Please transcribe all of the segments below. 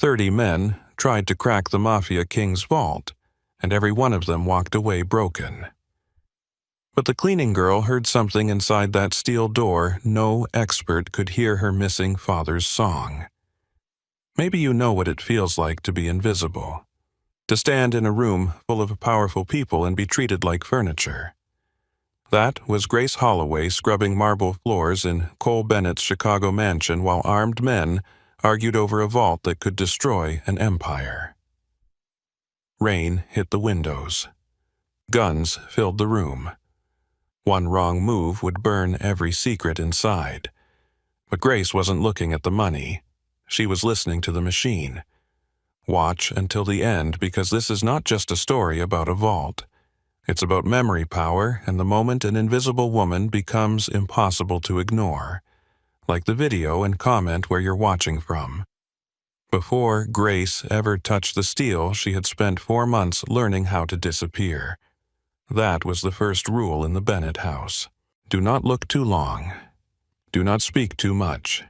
30 men tried to crack the Mafia King's vault, and every one of them walked away broken. But the cleaning girl heard something inside that steel door no expert could hear her missing father's song. Maybe you know what it feels like to be invisible, to stand in a room full of powerful people and be treated like furniture. That was Grace Holloway scrubbing marble floors in Cole Bennett's Chicago mansion while armed men argued over a vault that could destroy an empire. Rain hit the windows. Guns filled the room. One wrong move would burn every secret inside. But Grace wasn't looking at the money. She was listening to the machine. Watch until the end, because this is not just a story about a vault. It's about memory power and the moment an invisible woman becomes impossible to ignore, like the video and comment where you're watching from. Before Grace ever touched the steel, she had spent 4 months learning how to disappear. That was the first rule in the Bennett house. Do not look too long. Do not speak too much.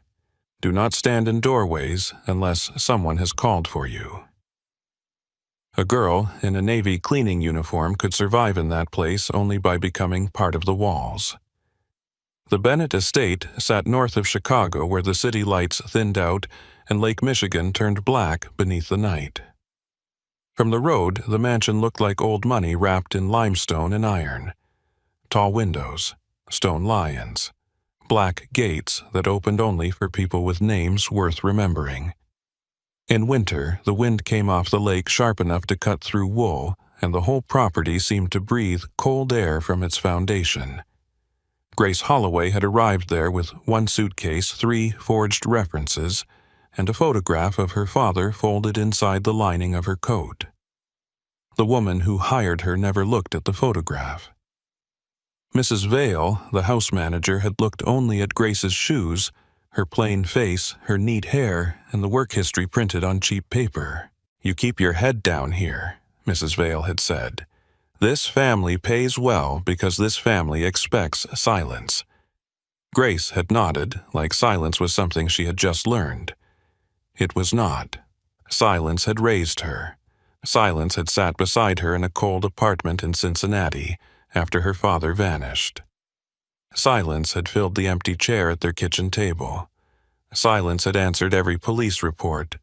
Do not stand in doorways unless someone has called for you. A girl in a Navy cleaning uniform could survive in that place only by becoming part of the walls. The Bennett estate sat north of Chicago, where the city lights thinned out and Lake Michigan turned black beneath the night. From the road, the mansion looked like old money wrapped in limestone and iron. Tall windows, stone lions, black gates that opened only for people with names worth remembering. In winter, the wind came off the lake sharp enough to cut through wool, and the whole property seemed to breathe cold air from its foundation. Grace Holloway had arrived there with 1 suitcase, 3 forged references, and a photograph of her father folded inside the lining of her coat. The woman who hired her never looked at the photograph. Mrs. Vale, the house manager, had looked only at Grace's shoes, her plain face, her neat hair, and the work history printed on cheap paper. "You keep your head down here," Mrs. Vale had said. "This family pays well because this family expects silence." Grace had nodded, like silence was something she had just learned. It was not. Silence had raised her. Silence had sat beside her in a cold apartment in Cincinnati after her father vanished. Silence had filled the empty chair at their kitchen table. Silence had answered every police report,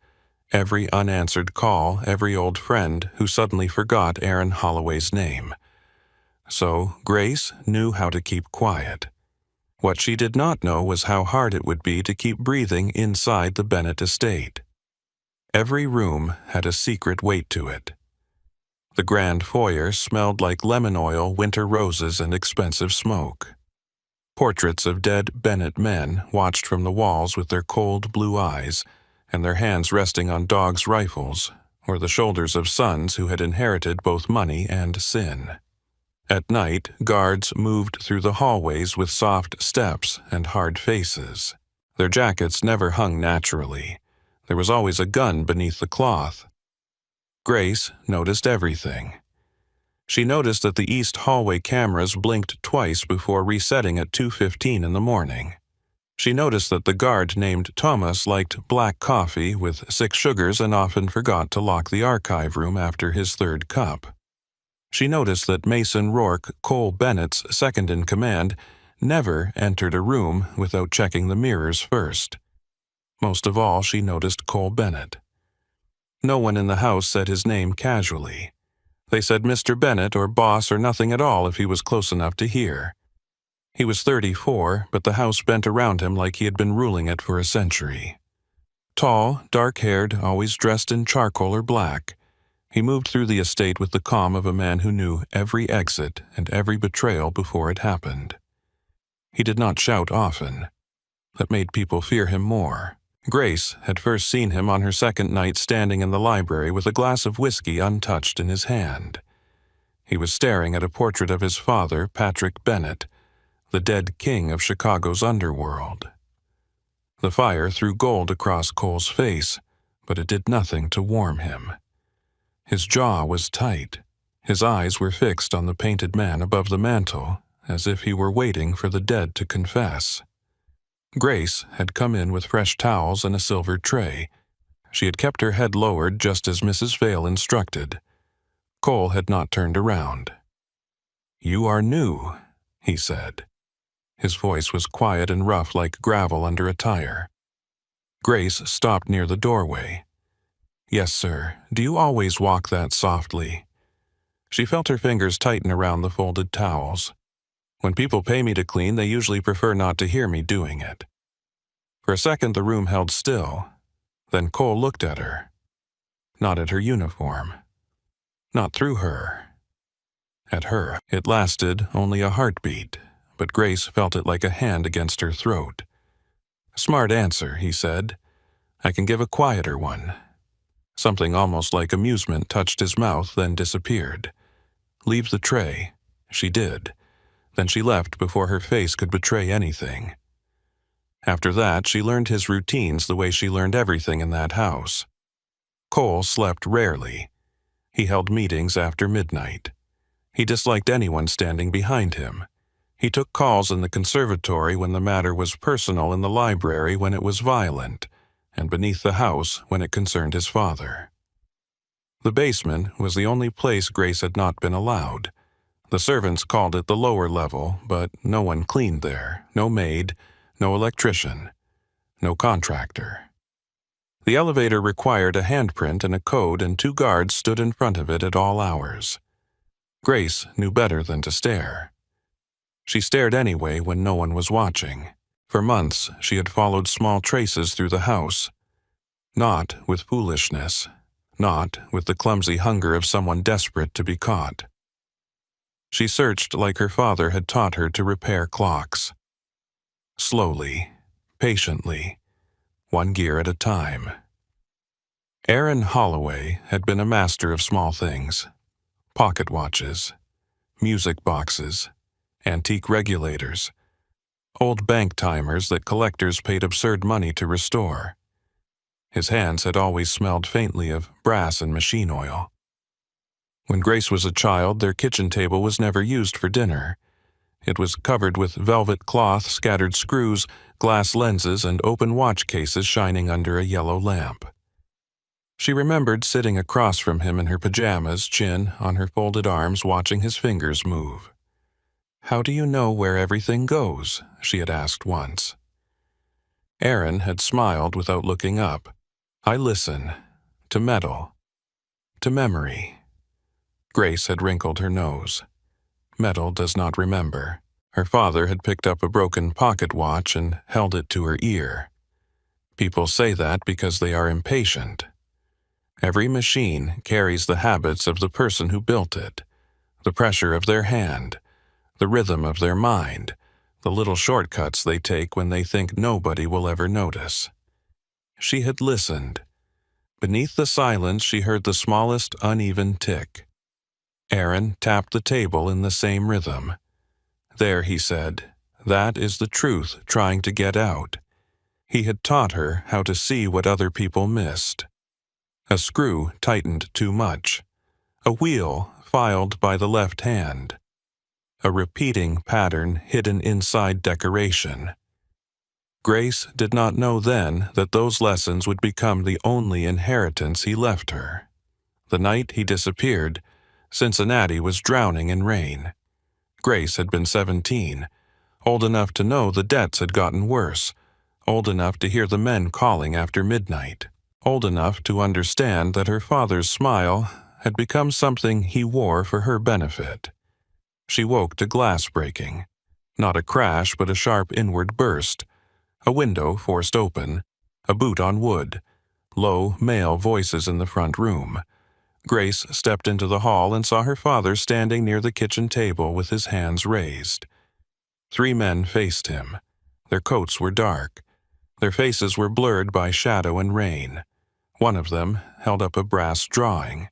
every unanswered call, every old friend who suddenly forgot Aaron Holloway's name. So Grace knew how to keep quiet. What she did not know was how hard it would be to keep breathing inside the Bennett estate. Every room had a secret weight to it. The grand foyer smelled like lemon oil, winter roses, and expensive smoke. Portraits of dead Bennett men watched from the walls with their cold blue eyes, and their hands resting on dogs' rifles, or the shoulders of sons who had inherited both money and sin. At night, guards moved through the hallways with soft steps and hard faces. Their jackets never hung naturally. There was always a gun beneath the cloth. Grace noticed everything. She noticed that the east hallway cameras blinked twice before resetting at 2:15 in the morning. She noticed that the guard named Thomas liked black coffee with 6 sugars and often forgot to lock the archive room after his 3rd cup. She noticed that Mason Rourke, Cole Bennett's second-in-command, never entered a room without checking the mirrors first. Most of all, she noticed Cole Bennett. No one in the house said his name casually. They said Mr. Bennett or boss or nothing at all if he was close enough to hear. He was 34, but the house bent around him like he had been ruling it for a century. Tall, dark-haired, always dressed in charcoal or black, he moved through the estate with the calm of a man who knew every exit and every betrayal before it happened. He did not shout often. That made people fear him more. Grace had first seen him on her second night standing in the library with a glass of whiskey untouched in his hand. He was staring at a portrait of his father, Patrick Bennett, the dead king of Chicago's underworld. The fire threw gold across Cole's face, but it did nothing to warm him. His jaw was tight. His eyes were fixed on the painted man above the mantel, as if he were waiting for the dead to confess. Grace had come in with fresh towels and a silver tray. She had kept her head lowered just as Mrs. Vale instructed. Cole had not turned around. "You are new," he said. His voice was quiet and rough like gravel under a tire. Grace stopped near the doorway. "Yes, sir. Do you always walk that softly?" She felt her fingers tighten around the folded towels. "When people pay me to clean, they usually prefer not to hear me doing it." For a second the room held still. Then Cole looked at her. Not at her uniform. Not through her. At her. It lasted only a heartbeat, but Grace felt it like a hand against her throat. "Smart answer," he said. "I can give a quieter one." Something almost like amusement touched his mouth, then disappeared. "Leave the tray." She did. Then she left before her face could betray anything. After that, she learned his routines the way she learned everything in that house. Cole slept rarely. He held meetings after midnight. He disliked anyone standing behind him. He took calls in the conservatory when the matter was personal, in the library when it was violent, and beneath the house when it concerned his father. The basement was the only place Grace had not been allowed. The servants called it the lower level, but no one cleaned there, no maid, no electrician, no contractor. The elevator required a handprint and a code, and 2 guards stood in front of it at all hours. Grace knew better than to stare. She stared anyway when no one was watching. For months, she had followed small traces through the house. Not with foolishness. Not with the clumsy hunger of someone desperate to be caught. She searched like her father had taught her to repair clocks. Slowly, patiently, 1 gear at a time. Aaron Holloway had been a master of small things. Pocket watches, music boxes, antique regulators, old bank timers that collectors paid absurd money to restore. His hands had always smelled faintly of brass and machine oil. When Grace was a child, their kitchen table was never used for dinner. It was covered with velvet cloth, scattered screws, glass lenses, and open watch cases shining under a yellow lamp. She remembered sitting across from him in her pajamas, chin on her folded arms, watching his fingers move. "How do you know where everything goes?" she had asked once. Aaron had smiled without looking up. "I listen. To metal. To memory." Grace had wrinkled her nose. Metal does not remember. Her father had picked up a broken pocket watch and held it to her ear. People say that because they are impatient. Every machine carries the habits of the person who built it, the pressure of their hand, the rhythm of their mind, the little shortcuts they take when they think nobody will ever notice. She had listened. Beneath the silence, she heard the smallest uneven tick. Aaron tapped the table in the same rhythm. "There," he said, "that is the truth trying to get out." He had taught her how to see what other people missed. A screw tightened too much. A wheel filed by the left hand. A repeating pattern hidden inside decoration. Grace did not know then that those lessons would become the only inheritance he left her. The night he disappeared, Cincinnati was drowning in rain. Grace had been 17, old enough to know the debts had gotten worse, old enough to hear the men calling after midnight, old enough to understand that her father's smile had become something he wore for her benefit. She woke to glass breaking. Not a crash, but a sharp inward burst. A window forced open. A boot on wood. Low, male voices in the front room. Grace stepped into the hall and saw her father standing near the kitchen table with his hands raised. 3 men faced him. Their coats were dark. Their faces were blurred by shadow and rain. One of them held up a brass drawing.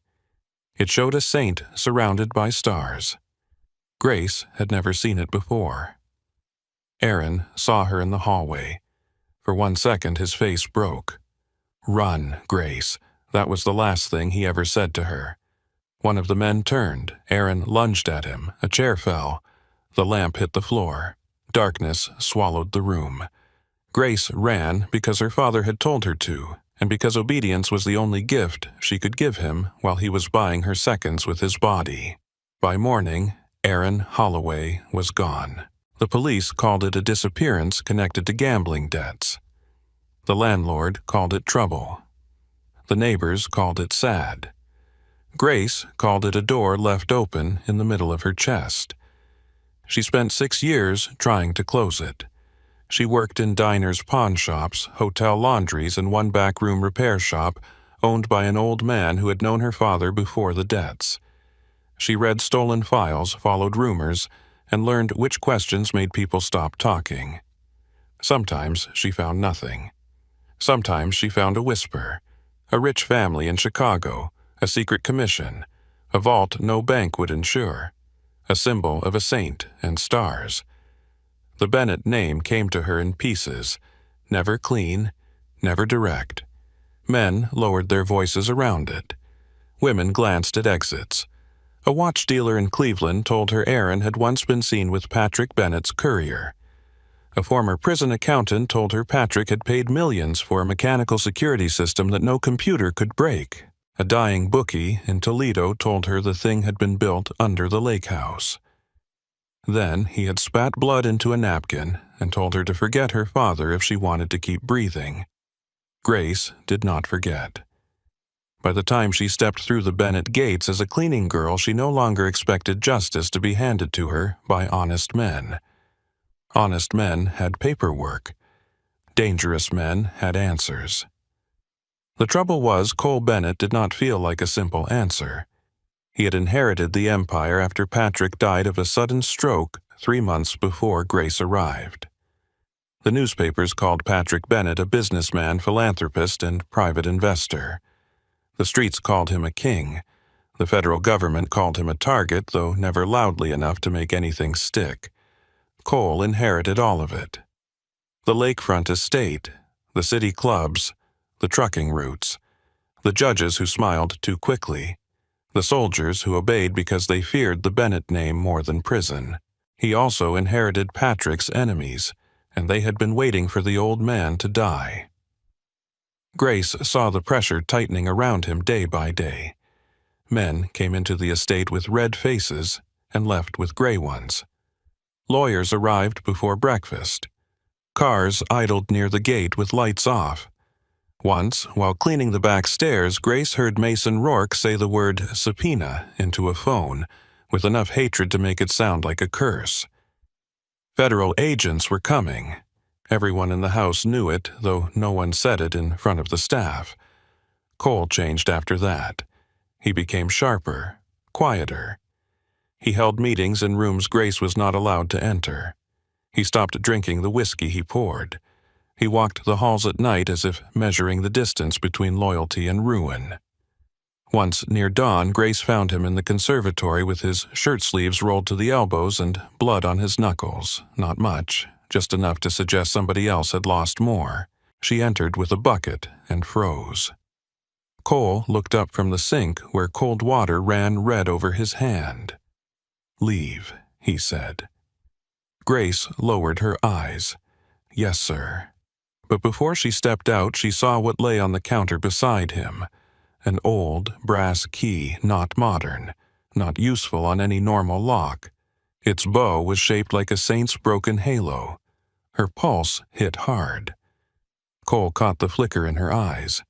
It showed a saint surrounded by stars. Grace had never seen it before. Aaron saw her in the hallway. For 1 second his face broke. "Run, Grace." That was the last thing he ever said to her. One of the men turned. Aaron lunged at him. A chair fell. The lamp hit the floor. Darkness swallowed the room. Grace ran because her father had told her to, and because obedience was the only gift she could give him while he was buying her seconds with his body. By morning, Aaron Holloway was gone. The police called it a disappearance connected to gambling debts. The landlord called it trouble. The neighbors called it sad. Grace called it a door left open in the middle of her chest. She spent 6 years trying to close it. She worked in diners, pawn shops, hotel laundries, and one backroom repair shop owned by an old man who had known her father before the debts. She read stolen files, followed rumors, and learned which questions made people stop talking. Sometimes she found nothing. Sometimes she found a whisper, a rich family in Chicago, a secret commission, a vault no bank would insure, a symbol of a saint and stars. The Bennett name came to her in pieces, never clean, never direct. Men lowered their voices around it. Women glanced at exits. A watch dealer in Cleveland told her Aaron had once been seen with Patrick Bennett's courier. A former prison accountant told her Patrick had paid millions for a mechanical security system that no computer could break. A dying bookie in Toledo told her the thing had been built under the lake house. Then he had spat blood into a napkin and told her to forget her father if she wanted to keep breathing. Grace did not forget. By the time she stepped through the Bennett gates as a cleaning girl, she no longer expected justice to be handed to her by honest men. Honest men had paperwork. Dangerous men had answers. The trouble was, Cole Bennett did not feel like a simple answer. He had inherited the empire after Patrick died of a sudden stroke 3 months before Grace arrived. The newspapers called Patrick Bennett a businessman, philanthropist, and private investor. The streets called him a king. The federal government called him a target, though never loudly enough to make anything stick. Cole inherited all of it. The lakefront estate, the city clubs, the trucking routes, the judges who smiled too quickly, the soldiers who obeyed because they feared the Bennett name more than prison. He also inherited Patrick's enemies, and they had been waiting for the old man to die. Grace saw the pressure tightening around him day by day. Men came into the estate with red faces and left with gray ones. Lawyers arrived before breakfast. Cars idled near the gate with lights off. Once, while cleaning the back stairs, Grace heard Mason Rourke say the word subpoena into a phone, with enough hatred to make it sound like a curse. Federal agents were coming. Everyone in the house knew it, though no one said it in front of the staff. Cole changed after that. He became sharper, quieter. He held meetings in rooms Grace was not allowed to enter. He stopped drinking the whiskey he poured. He walked the halls at night as if measuring the distance between loyalty and ruin. Once, near dawn, Grace found him in the conservatory with his shirt sleeves rolled to the elbows and blood on his knuckles. Not much, just enough to suggest somebody else had lost more. She entered with a bucket and froze. Cole looked up from the sink where cold water ran red over his hand. "Leave," he said. Grace lowered her eyes. "Yes, sir." But before she stepped out, she saw what lay on the counter beside him. An old brass key, not modern, not useful on any normal lock. Its bow was shaped like a saint's broken halo. Her pulse hit hard. Cole caught the flicker in her eyes.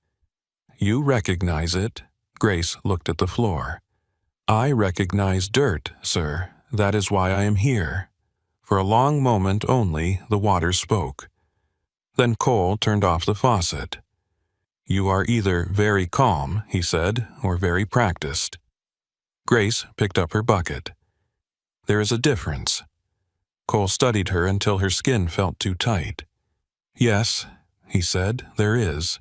"You recognize it?" Grace looked at the floor. "I recognize dirt, sir. That is why I am here." For a long moment only, the water spoke. Then Cole turned off the faucet. "You are either very calm," he said, "or very practiced." Grace picked up her bucket. "There is a difference." Cole studied her until her skin felt too tight. "Yes," he said, "there is."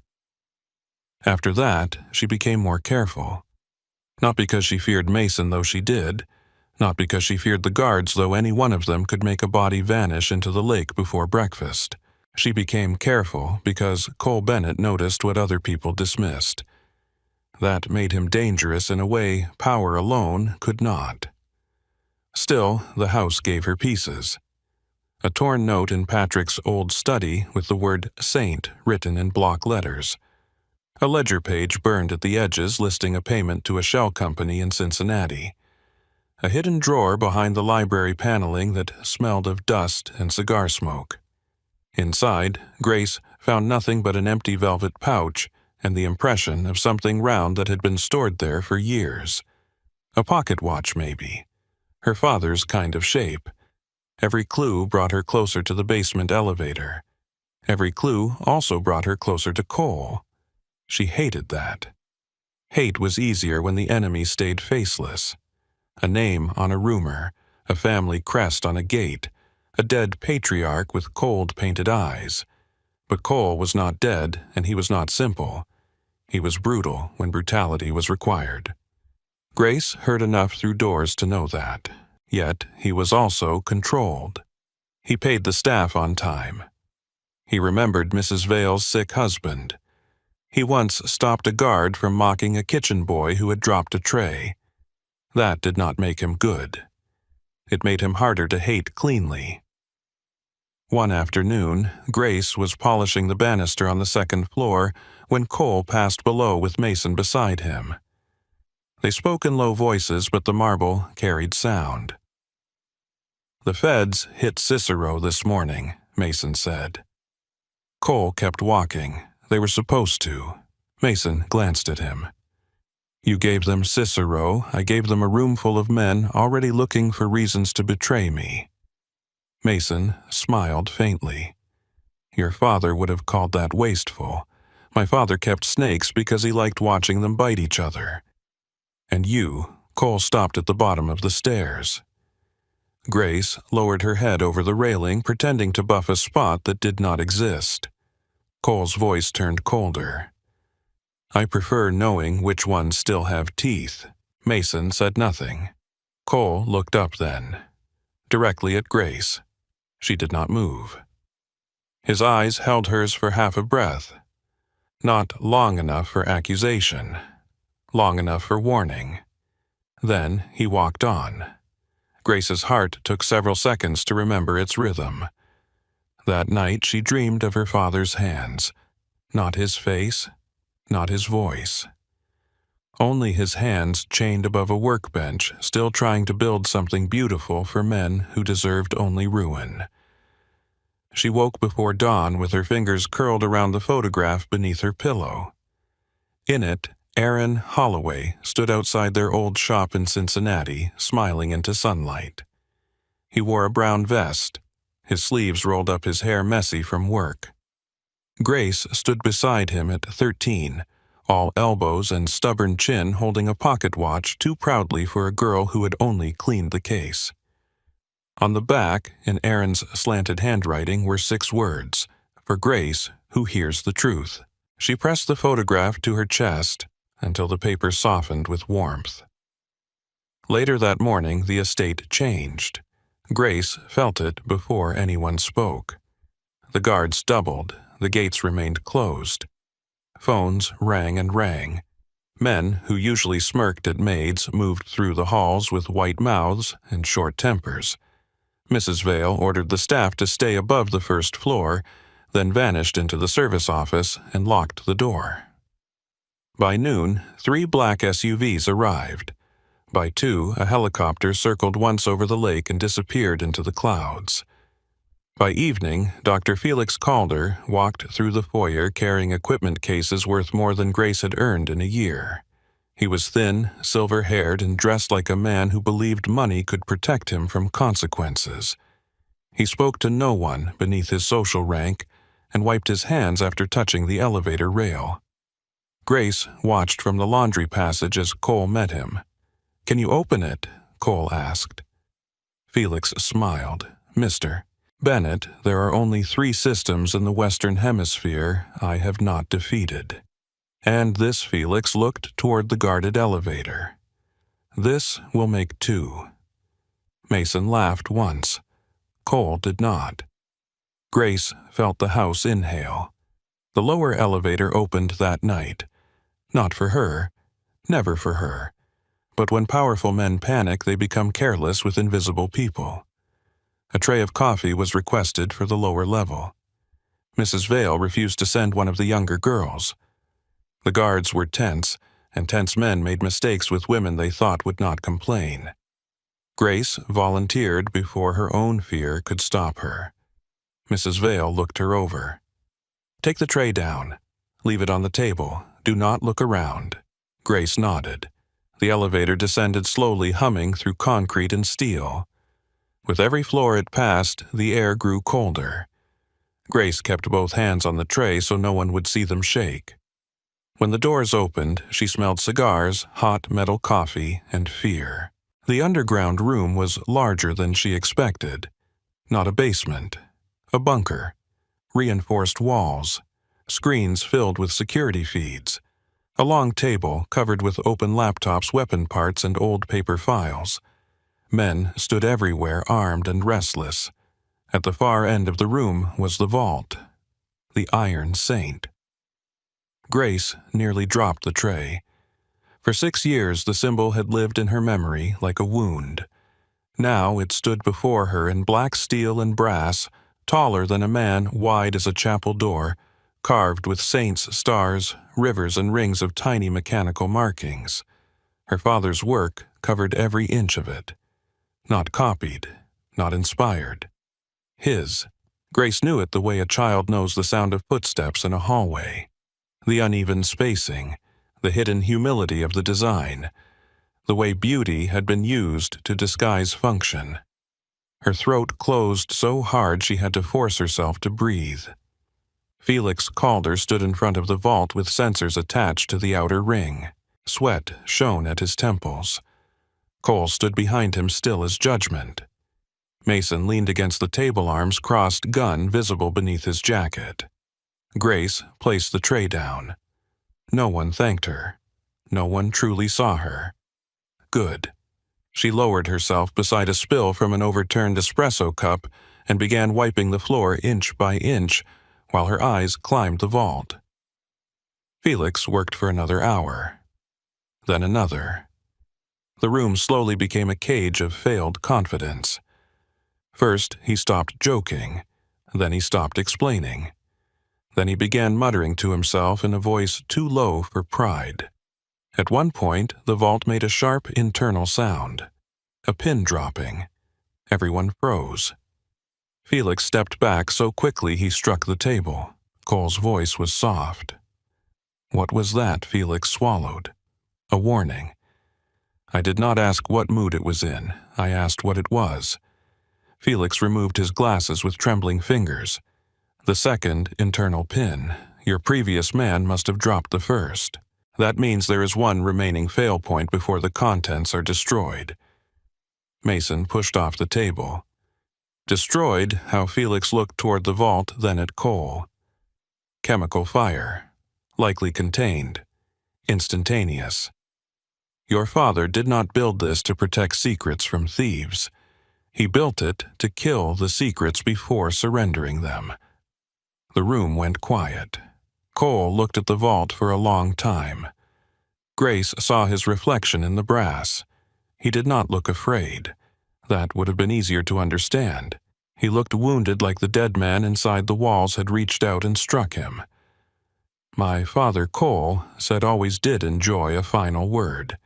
After that, she became more careful. Not because she feared Mason, though she did. Not because she feared the guards, though any one of them could make a body vanish into the lake before breakfast. She became careful because Cole Bennett noticed what other people dismissed. That made him dangerous in a way power alone could not. Still, the house gave her pieces. A torn note in Patrick's old study with the word saint written in block letters. A ledger page burned at the edges listing a payment to a shell company in Cincinnati. A hidden drawer behind the library paneling that smelled of dust and cigar smoke. Inside, Grace found nothing but an empty velvet pouch and the impression of something round that had been stored there for years. A pocket watch, maybe. Her father's kind of shape. Every clue brought her closer to the basement elevator. Every clue also brought her closer to Cole. She hated that. Hate was easier when the enemy stayed faceless. A name on a rumor, a family crest on a gate, a dead patriarch with cold painted eyes. But Cole was not dead, and he was not simple. He was brutal when brutality was required. Grace heard enough through doors to know that. Yet he was also controlled. He paid the staff on time. He remembered Mrs. Vale's sick husband. He once stopped a guard from mocking a kitchen boy who had dropped a tray. That did not make him good. It made him harder to hate cleanly. One afternoon, Grace was polishing the banister on the second floor when Cole passed below with Mason beside him. They spoke in low voices, but the marble carried sound. "The feds hit Cicero this morning," Mason said. Cole kept walking. They were supposed to. Mason glanced at him. "You gave them Cicero. I gave them a room full of men already looking for reasons to betray me." Mason smiled faintly. "Your father would have called that wasteful. My father kept snakes because he liked watching them bite each other. And you," Cole stopped at the bottom of the stairs. Grace lowered her head over the railing, pretending to buff a spot that did not exist. Cole's voice turned colder. "I prefer knowing which ones still have teeth." Mason said nothing. Cole looked up then, directly at Grace. She did not move. His eyes held hers for half a breath. Not long enough for accusation. Long enough for warning. Then he walked on. Grace's heart took several seconds to remember its rhythm. That night she dreamed of her father's hands. Not his face, not his voice. Only his hands chained above a workbench, still trying to build something beautiful for men who deserved only ruin. She woke before dawn with her fingers curled around the photograph beneath her pillow. In it, Aaron Holloway stood outside their old shop in Cincinnati, smiling into sunlight. He wore a brown vest, his sleeves rolled up, his hair messy from work. Grace stood beside him at 13, all elbows and stubborn chin, holding a pocket watch too proudly for a girl who had only cleaned the case. On the back, in Aaron's slanted handwriting, were 6 words, "For Grace, who hears the truth." She pressed the photograph to her chest until the paper softened with warmth. Later that morning, the estate changed. Grace felt it before anyone spoke. The guards doubled. The gates remained closed. Phones rang and rang. Men who usually smirked at maids moved through the halls with white mouths and short tempers. Mrs. Vale ordered the staff to stay above the first floor, then vanished into the service office and locked the door. By noon, 3 black SUVs arrived. By 2, a helicopter circled once over the lake and disappeared into the clouds. By evening, Dr. Felix Calder walked through the foyer carrying equipment cases worth more than Grace had earned in a year. He was thin, silver-haired, and dressed like a man who believed money could protect him from consequences. He spoke to no one beneath his social rank and wiped his hands after touching the elevator rail. Grace watched from the laundry passage as Cole met him. "Can you open it?" Cole asked. Felix smiled. "Mr. Bennett, there are only 3 systems in the Western Hemisphere I have not defeated." And this Felix looked toward the guarded elevator. "This will make 2. Mason laughed once. Cole did not. Grace felt the house inhale. The lower elevator opened that night. Not for her. Never for her. But when powerful men panic, they become careless with invisible people. A tray of coffee was requested for the lower level. Mrs. Vale refused to send one of the younger girls. The guards were tense, and tense men made mistakes with women they thought would not complain. Grace volunteered before her own fear could stop her. Mrs. Vale looked her over. "Take the tray down. Leave it on the table. Do not look around." Grace nodded. The elevator descended slowly, humming through concrete and steel. With every floor it passed, the air grew colder. Grace kept both hands on the tray so no one would see them shake. When the doors opened, she smelled cigars, hot metal coffee, and fear. The underground room was larger than she expected. Not a basement. A bunker. Reinforced walls. Screens filled with security feeds. A long table covered with open laptops, weapon parts, and old paper files. Men stood everywhere, armed and restless. At the far end of the room was the vault. The Iron Saint. Grace nearly dropped the tray. For 6 years the symbol had lived in her memory like a wound. Now it stood before her in black steel and brass, taller than a man, wide as a chapel door, carved with saints, stars, rivers, and rings of tiny mechanical markings. Her father's work covered every inch of it. Not copied, not inspired. His. Grace knew it the way a child knows the sound of footsteps in a hallway. The uneven spacing, the hidden humility of the design, the way beauty had been used to disguise function. Her throat closed so hard she had to force herself to breathe. Felix Calder stood in front of the vault with sensors attached to the outer ring. Sweat shone at his temples. Cole stood behind him still as judgment. Mason leaned against the table, arms crossed, gun visible beneath his jacket. Grace placed the tray down. No one thanked her. No one truly saw her. Good. She lowered herself beside a spill from an overturned espresso cup and began wiping the floor inch by inch while her eyes climbed the vault. Felix worked for another hour. Then another. The room slowly became a cage of failed confidence. First, he stopped joking. Then he stopped explaining. Then he began muttering to himself in a voice too low for pride. At one point, the vault made a sharp internal sound. A pin dropping. Everyone froze. Felix stepped back so quickly he struck the table. Cole's voice was soft. What was that? Felix swallowed. A warning. I did not ask what mood it was in. I asked what it was. Felix removed his glasses with trembling fingers. The second internal pin. Your previous man must have dropped the first. That means there is one remaining fail point before the contents are destroyed. Mason pushed off the table. Destroyed, how Felix looked toward the vault, then at Cole. Chemical fire. Likely contained. Instantaneous. Your father did not build this to protect secrets from thieves. He built it to kill the secrets before surrendering them. The room went quiet. Cole looked at the vault for a long time. Grace saw his reflection in the brass. He did not look afraid. That would have been easier to understand. He looked wounded, like the dead man inside the walls had reached out and struck him. My father, Cole, said always did enjoy a final word.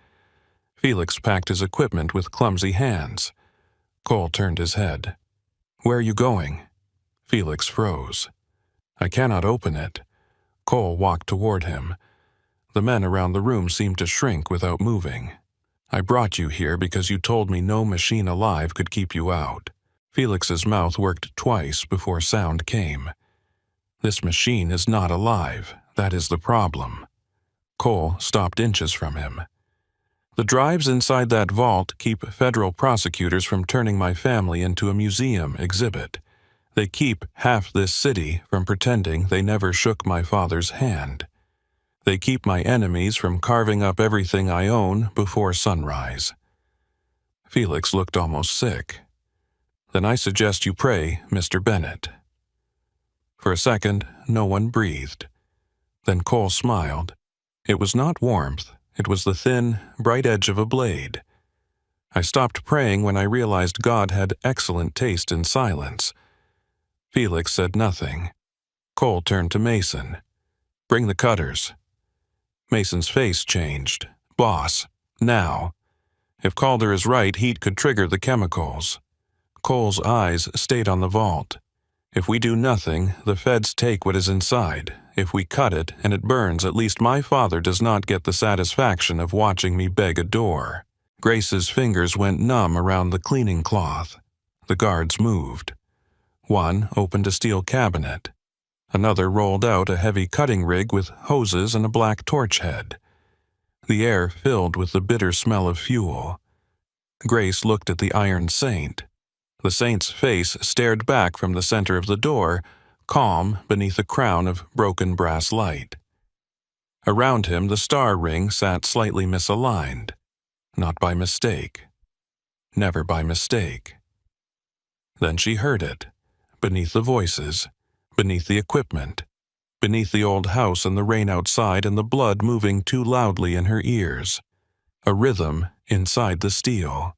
Felix packed his equipment with clumsy hands. Cole turned his head. Where are you going? Felix froze. I cannot open it. Cole walked toward him. The men around the room seemed to shrink without moving. I brought you here because you told me no machine alive could keep you out. Felix's mouth worked twice before sound came. This machine is not alive. That is the problem. Cole stopped inches from him. The drives inside that vault keep federal prosecutors from turning my family into a museum exhibit. They keep half this city from pretending they never shook my father's hand. They keep my enemies from carving up everything I own before sunrise. Felix looked almost sick. Then I suggest you pray, Mr. Bennett. For a second, no one breathed. Then Cole smiled. It was not warmth. It was the thin, bright edge of a blade. I stopped praying when I realized God had excellent taste in silence. Felix said nothing. Cole turned to Mason. Bring the cutters. Mason's face changed. Boss, now. If Calder is right, heat could trigger the chemicals. Cole's eyes stayed on the vault. If we do nothing, the feds take what is inside. If we cut it and it burns, at least my father does not get the satisfaction of watching me beg a door. Grace's fingers went numb around the cleaning cloth. The guards moved. One opened a steel cabinet. Another rolled out a heavy cutting rig with hoses and a black torch head. The air filled with the bitter smell of fuel. Grace looked at the Iron Saint. The saint's face stared back from the center of the door, calm beneath a crown of broken brass light. Around him, the star ring sat slightly misaligned. Not by mistake. Never by mistake. Then she heard it. Beneath the voices. Beneath the equipment. Beneath the old house and the rain outside and the blood moving too loudly in her ears. A rhythm inside the steel.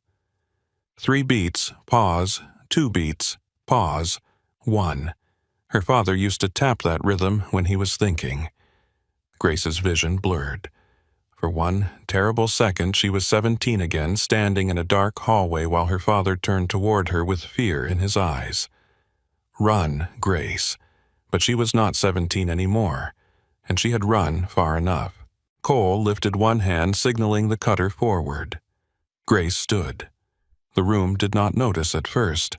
3 beats, pause, 2 beats, pause, 1. Her father used to tap that rhythm when he was thinking. Grace's vision blurred. For one terrible second, she was 17 again, standing in a dark hallway while her father turned toward her with fear in his eyes. Run, Grace. But she was not 17 anymore, and she had run far enough. Cole lifted one hand, signaling the cutter forward. Grace stood. The room did not notice at first.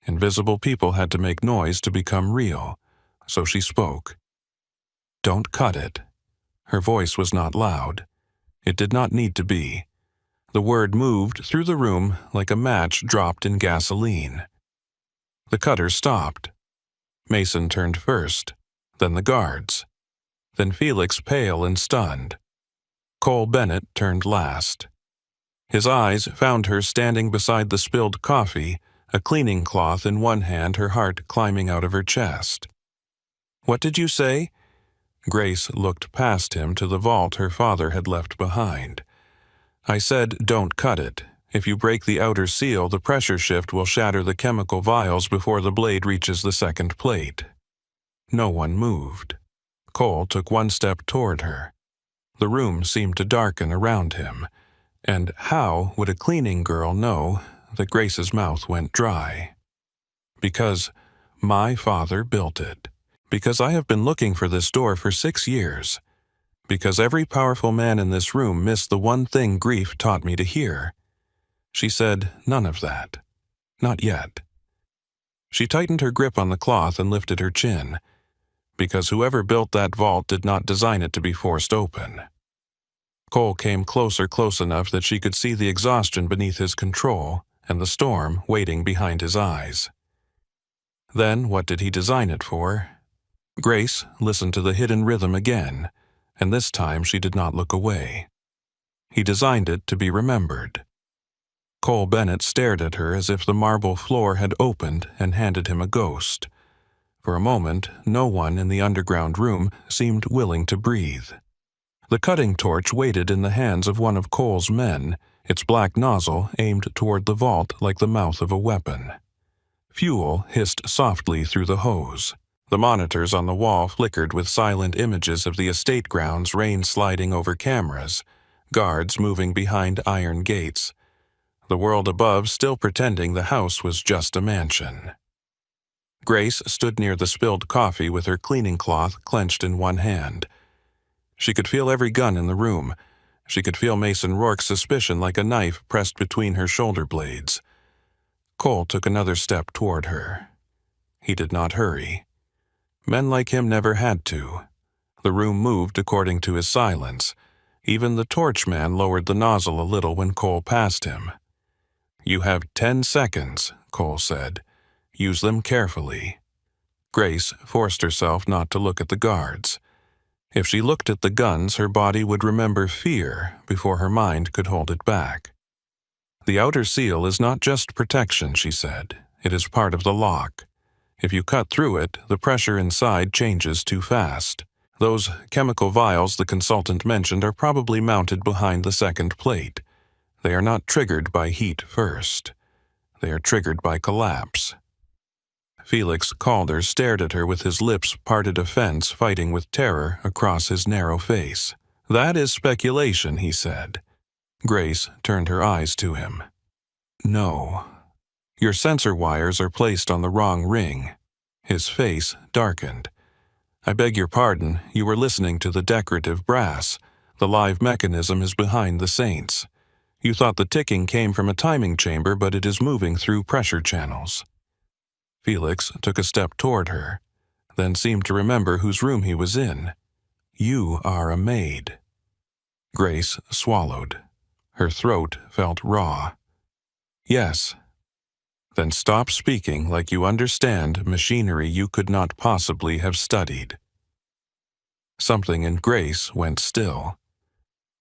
Invisible people had to make noise to become real, so she spoke. Don't cut it. Her voice was not loud. It did not need to be. The word moved through the room like a match dropped in gasoline. The cutter stopped. Mason turned first, then the guards. Then Felix, pale and stunned. Cole Bennett turned last. His eyes found her standing beside the spilled coffee, a cleaning cloth in one hand, her heart climbing out of her chest. What did you say? Grace looked past him to the vault her father had left behind. I said, don't cut it. If you break the outer seal, the pressure shift will shatter the chemical vials before the blade reaches the second plate. No one moved. Cole took one step toward her. The room seemed to darken around him. And how would a cleaning girl know that Grace's mouth went dry? Because my father built it. Because I have been looking for this door for 6 years. Because every powerful man in this room missed the one thing grief taught me to hear. She said none of that. Not yet. She tightened her grip on the cloth and lifted her chin. Because whoever built that vault did not design it to be forced open. Cole came close enough that she could see the exhaustion beneath his control and the storm waiting behind his eyes. Then what did he design it for? Grace listened to the hidden rhythm again, and this time she did not look away. He designed it to be remembered. Cole Bennett stared at her as if the marble floor had opened and handed him a ghost. For a moment, no one in the underground room seemed willing to breathe. The cutting torch waited in the hands of one of Cole's men, its black nozzle aimed toward the vault like the mouth of a weapon. Fuel hissed softly through the hose. The monitors on the wall flickered with silent images of the estate grounds, rain sliding over cameras, guards moving behind iron gates. The world above still pretending the house was just a mansion. Grace stood near the spilled coffee with her cleaning cloth clenched in one hand. She could feel every gun in the room. She could feel Mason Rourke's suspicion like a knife pressed between her shoulder blades. Cole took another step toward her. He did not hurry. Men like him never had to. The room moved according to his silence. Even the torch man lowered the nozzle a little when Cole passed him. You have 10 seconds, Cole said. Use them carefully. Grace forced herself not to look at the guards. If she looked at the guns, her body would remember fear before her mind could hold it back. The outer seal is not just protection, she said. It is part of the lock. If you cut through it, the pressure inside changes too fast. Those chemical vials the consultant mentioned are probably mounted behind the second plate. They are not triggered by heat first. They are triggered by collapse. Felix Calder stared at her with his lips parted offense fighting with terror across his narrow face. "That is speculation," he said. Grace turned her eyes to him. "No. Your sensor wires are placed on the wrong ring." His face darkened. "I beg your pardon, you were listening to the decorative brass. The live mechanism is behind the saints. You thought the ticking came from a timing chamber, but it is moving through pressure channels." Felix took a step toward her, then seemed to remember whose room he was in. "You are a maid." Grace swallowed. Her throat felt raw. "Yes." "Then stop speaking like you understand machinery you could not possibly have studied." Something in Grace went still.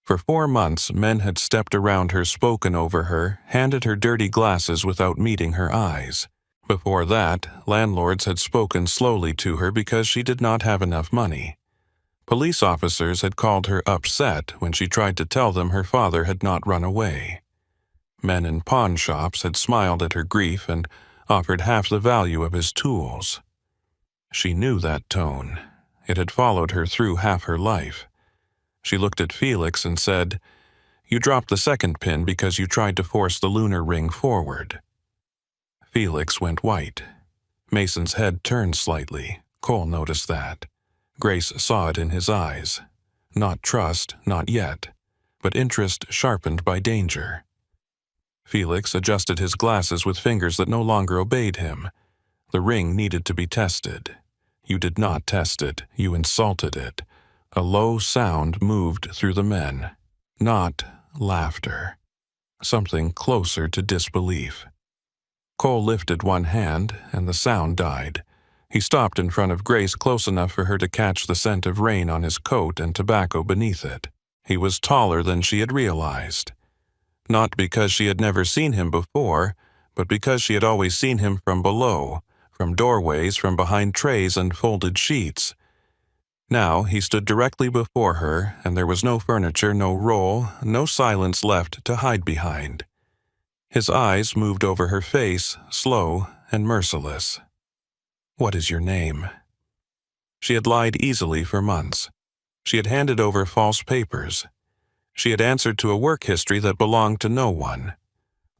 For 4 months, men had stepped around her, spoken over her, handed her dirty glasses without meeting her eyes. Before that, landlords had spoken slowly to her because she did not have enough money. Police officers had called her upset when she tried to tell them her father had not run away. Men in pawn shops had smiled at her grief and offered half the value of his tools. She knew that tone. It had followed her through half her life. She looked at Felix and said, "You dropped the second pin because you tried to force the lunar ring forward." Felix went white. Mason's head turned slightly. Cole noticed that. Grace saw it in his eyes. Not trust, not yet, but interest sharpened by danger. Felix adjusted his glasses with fingers that no longer obeyed him. The ring needed to be tested. "You did not test it. You insulted it." A low sound moved through the men. Not laughter. Something closer to disbelief. Cole lifted one hand, and the sound died. He stopped in front of Grace close enough for her to catch the scent of rain on his coat and tobacco beneath it. He was taller than she had realized. Not because she had never seen him before, but because she had always seen him from below, from doorways, from behind trays and folded sheets. Now he stood directly before her, and there was no furniture, no roll, no silence left to hide behind. His eyes moved over her face, slow and merciless. "What is your name?" She had lied easily for months. She had handed over false papers. She had answered to a work history that belonged to no one.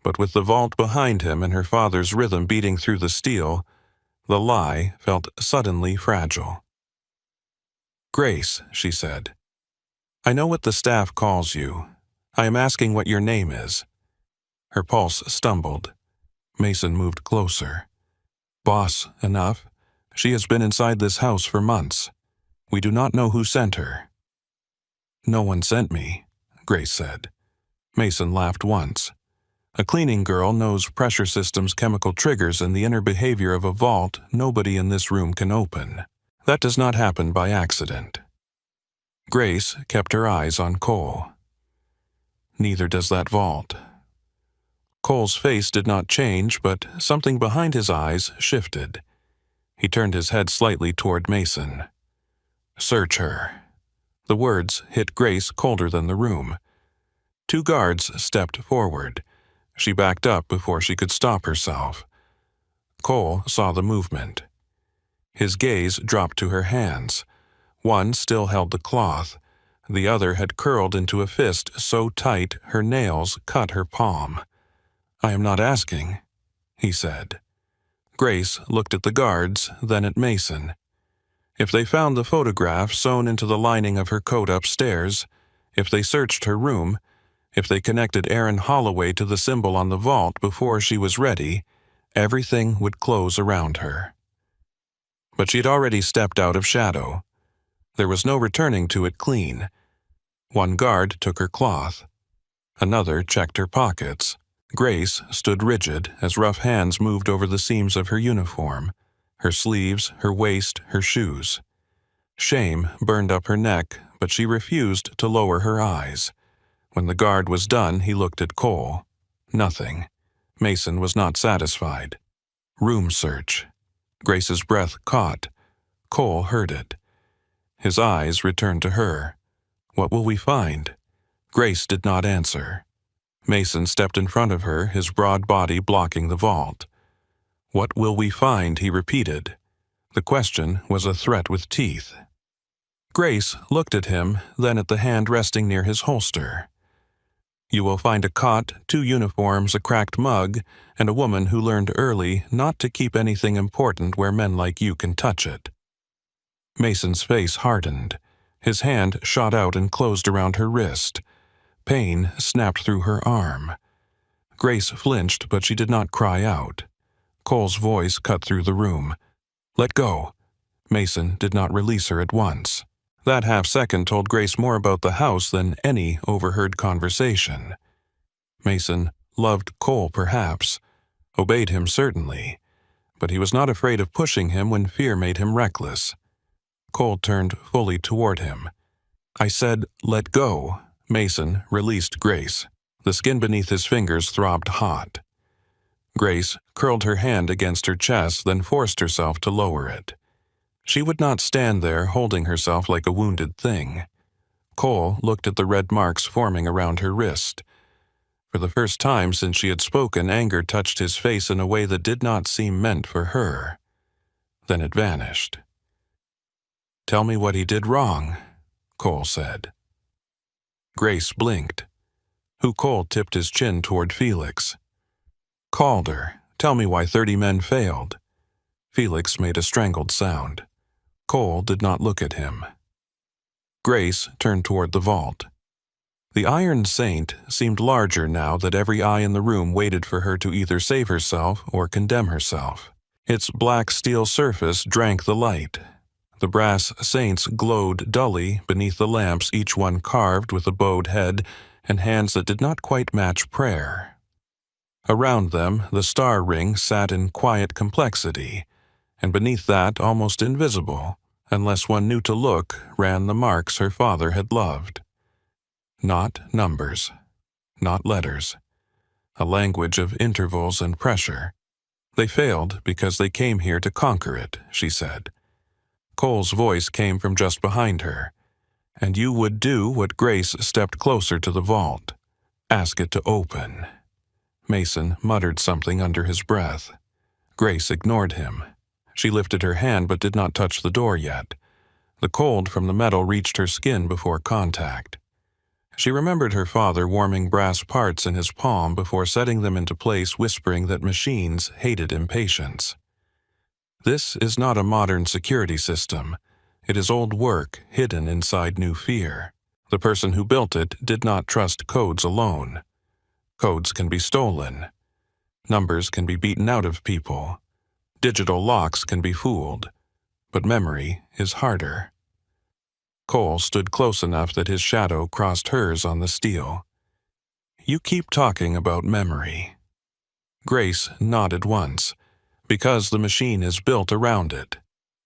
But with the vault behind him and her father's rhythm beating through the steel, the lie felt suddenly fragile. "Grace," she said, "I know what the staff calls you. I am asking what your name is." Her pulse stumbled. Mason moved closer. "Boss, enough. She has been inside this house for months. We do not know who sent her." "No one sent me," Grace said. Mason laughed once. "A cleaning girl knows pressure systems, chemical triggers, and the inner behavior of a vault nobody in this room can open. That does not happen by accident." Grace kept her eyes on Cole. "Neither does that vault." Cole's face did not change, but something behind his eyes shifted. He turned his head slightly toward Mason. "Search her." The words hit Grace colder than the room. 2 guards stepped forward. She backed up before she could stop herself. Cole saw the movement. His gaze dropped to her hands. One still held the cloth. The other had curled into a fist so tight her nails cut her palm. "I am not asking," he said. Grace looked at the guards, then at Mason. If they found the photograph sewn into the lining of her coat upstairs, if they searched her room, if they connected Aaron Holloway to the symbol on the vault before she was ready, everything would close around her. But she had already stepped out of shadow. There was no returning to it clean. One guard took her cloth. Another checked her pockets. Grace stood rigid as rough hands moved over the seams of her uniform, her sleeves, her waist, her shoes. Shame burned up her neck, but she refused to lower her eyes. When the guard was done, he looked at Cole. Nothing. Mason was not satisfied. Room search. Grace's breath caught. Cole heard it. His eyes returned to her. "What will we find?" Grace did not answer. Mason stepped in front of her, his broad body blocking the vault. "What will we find?" he repeated. The question was a threat with teeth. Grace looked at him, then at the hand resting near his holster. You will find a cot, 2 uniforms, a cracked mug, and a woman who learned early not to keep anything important where men like you can touch it. Mason's face hardened. His hand shot out and closed around her wrist. Pain snapped through her arm. Grace flinched, but she did not cry out. Cole's voice cut through the room. "Let go." Mason did not release her at once. That half-second told Grace more about the house than any overheard conversation. Mason loved Cole, perhaps, obeyed him certainly, but he was not afraid of pushing him when fear made him reckless. Cole turned fully toward him. "I said, let go." Mason released Grace. The skin beneath his fingers throbbed hot. Grace curled her hand against her chest, then forced herself to lower it. She would not stand there holding herself like a wounded thing. Cole looked at the red marks forming around her wrist. For the first time since she had spoken, anger touched his face in a way that did not seem meant for her. Then it vanished. "Tell me what he did wrong," Cole said. Grace blinked. Cole tipped his chin toward Felix. "Calder, tell me why 30 men failed." Felix made a strangled sound. Cole did not look at him. Grace turned toward the vault. The Iron Saint seemed larger now that every eye in the room waited for her to either save herself or condemn herself. Its black steel surface drank the light. The brass saints glowed dully beneath the lamps, each one carved with a bowed head and hands that did not quite match prayer. Around them, the star ring sat in quiet complexity, and beneath that, almost invisible, unless one knew to look, ran the marks her father had loved. Not numbers, not letters. A language of intervals and pressure. They failed because they came here to conquer it, she said. Cole's voice came from just behind her. And you would do what Grace stepped closer to the vault. Ask it to open. Mason muttered something under his breath. Grace ignored him. She lifted her hand but did not touch the door yet. The cold from the metal reached her skin before contact. She remembered her father warming brass parts in his palm before setting them into place, whispering that machines hated impatience. This is not a modern security system. It is old work hidden inside new fear. The person who built it did not trust codes alone. Codes can be stolen. Numbers can be beaten out of people. Digital locks can be fooled. But memory is harder. Cole stood close enough that his shadow crossed hers on the steel. You keep talking about memory. Grace nodded once. Because the machine is built around it.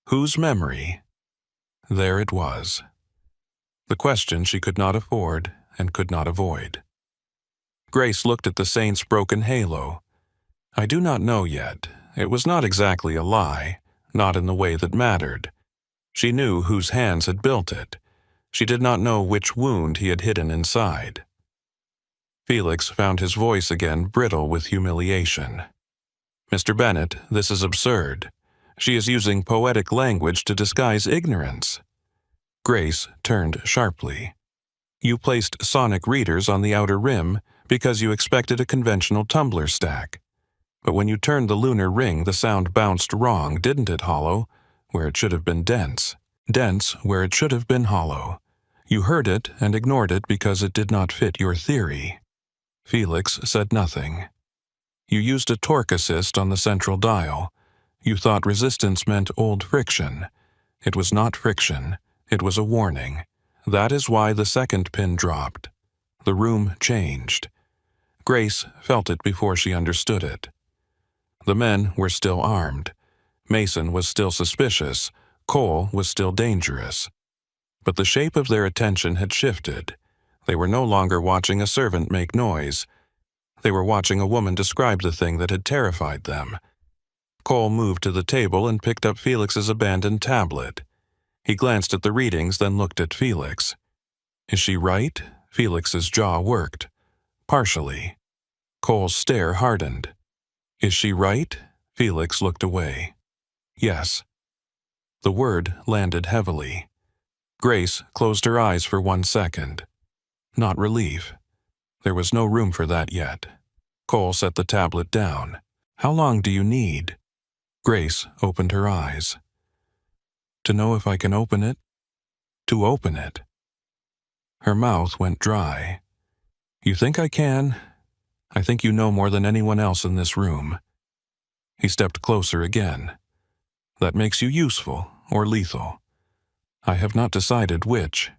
Whose memory? There it was. The question she could not afford and could not avoid. Grace looked at the saint's broken halo. I do not know yet. It was not exactly a lie, not in the way that mattered. She knew whose hands had built it. She did not know which wound he had hidden inside. Felix found his voice again brittle with humiliation. Mr. Bennett, this is absurd. She is using poetic language to disguise ignorance. Grace turned sharply. You placed sonic readers on the outer rim because you expected a conventional tumbler stack. But when you turned the lunar ring, the sound bounced wrong, didn't it, hollow, where it should have been dense? Dense where it should have been hollow. You heard it and ignored it because it did not fit your theory. Felix said nothing. You used a torque assist on the central dial. You thought resistance meant old friction. It was not friction. It was a warning. That is why the second pin dropped. The room changed. Grace felt it before she understood it. The men were still armed. Mason was still suspicious. Cole was still dangerous. But the shape of their attention had shifted. They were no longer watching a servant make noise. They were watching a woman describe the thing that had terrified them. Cole moved to the table and picked up Felix's abandoned tablet. He glanced at the readings, then looked at Felix. Is she right? Felix's jaw worked. Partially. Cole's stare hardened. Is she right? Felix looked away. Yes. The word landed heavily. Grace closed her eyes for 1 second. Not relief. There was no room for that yet. Cole set the tablet down. How long do you need? Grace opened her eyes. To know if I can open it? To open it. Her mouth went dry. You think I can? I think you know more than anyone else in this room. He stepped closer again. That makes you useful or lethal. I have not decided which.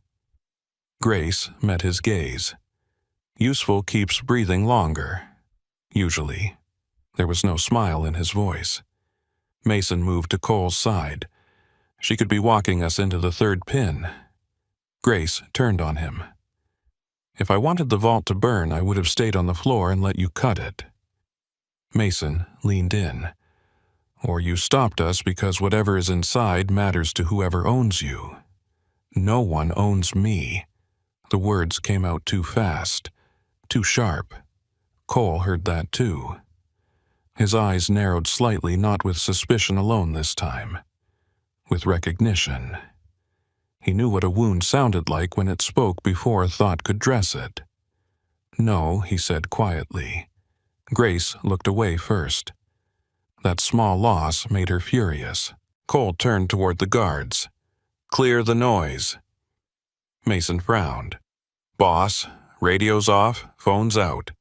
Grace met his gaze. Useful keeps breathing longer. Usually. There was no smile in his voice. Mason moved to Cole's side. She could be walking us into the third pin. Grace turned on him. If I wanted the vault to burn, I would have stayed on the floor and let you cut it. Mason leaned in. Or you stopped us because whatever is inside matters to whoever owns you. No one owns me. The words came out too fast, too sharp. Cole heard that too. His eyes narrowed slightly, not with suspicion alone this time. With recognition. He knew what a wound sounded like when it spoke before a thought could dress it. No, he said quietly. Grace looked away first. That small loss made her furious. Cole turned toward the guards. Clear the noise. Mason frowned. Boss, radio's off, phone's out.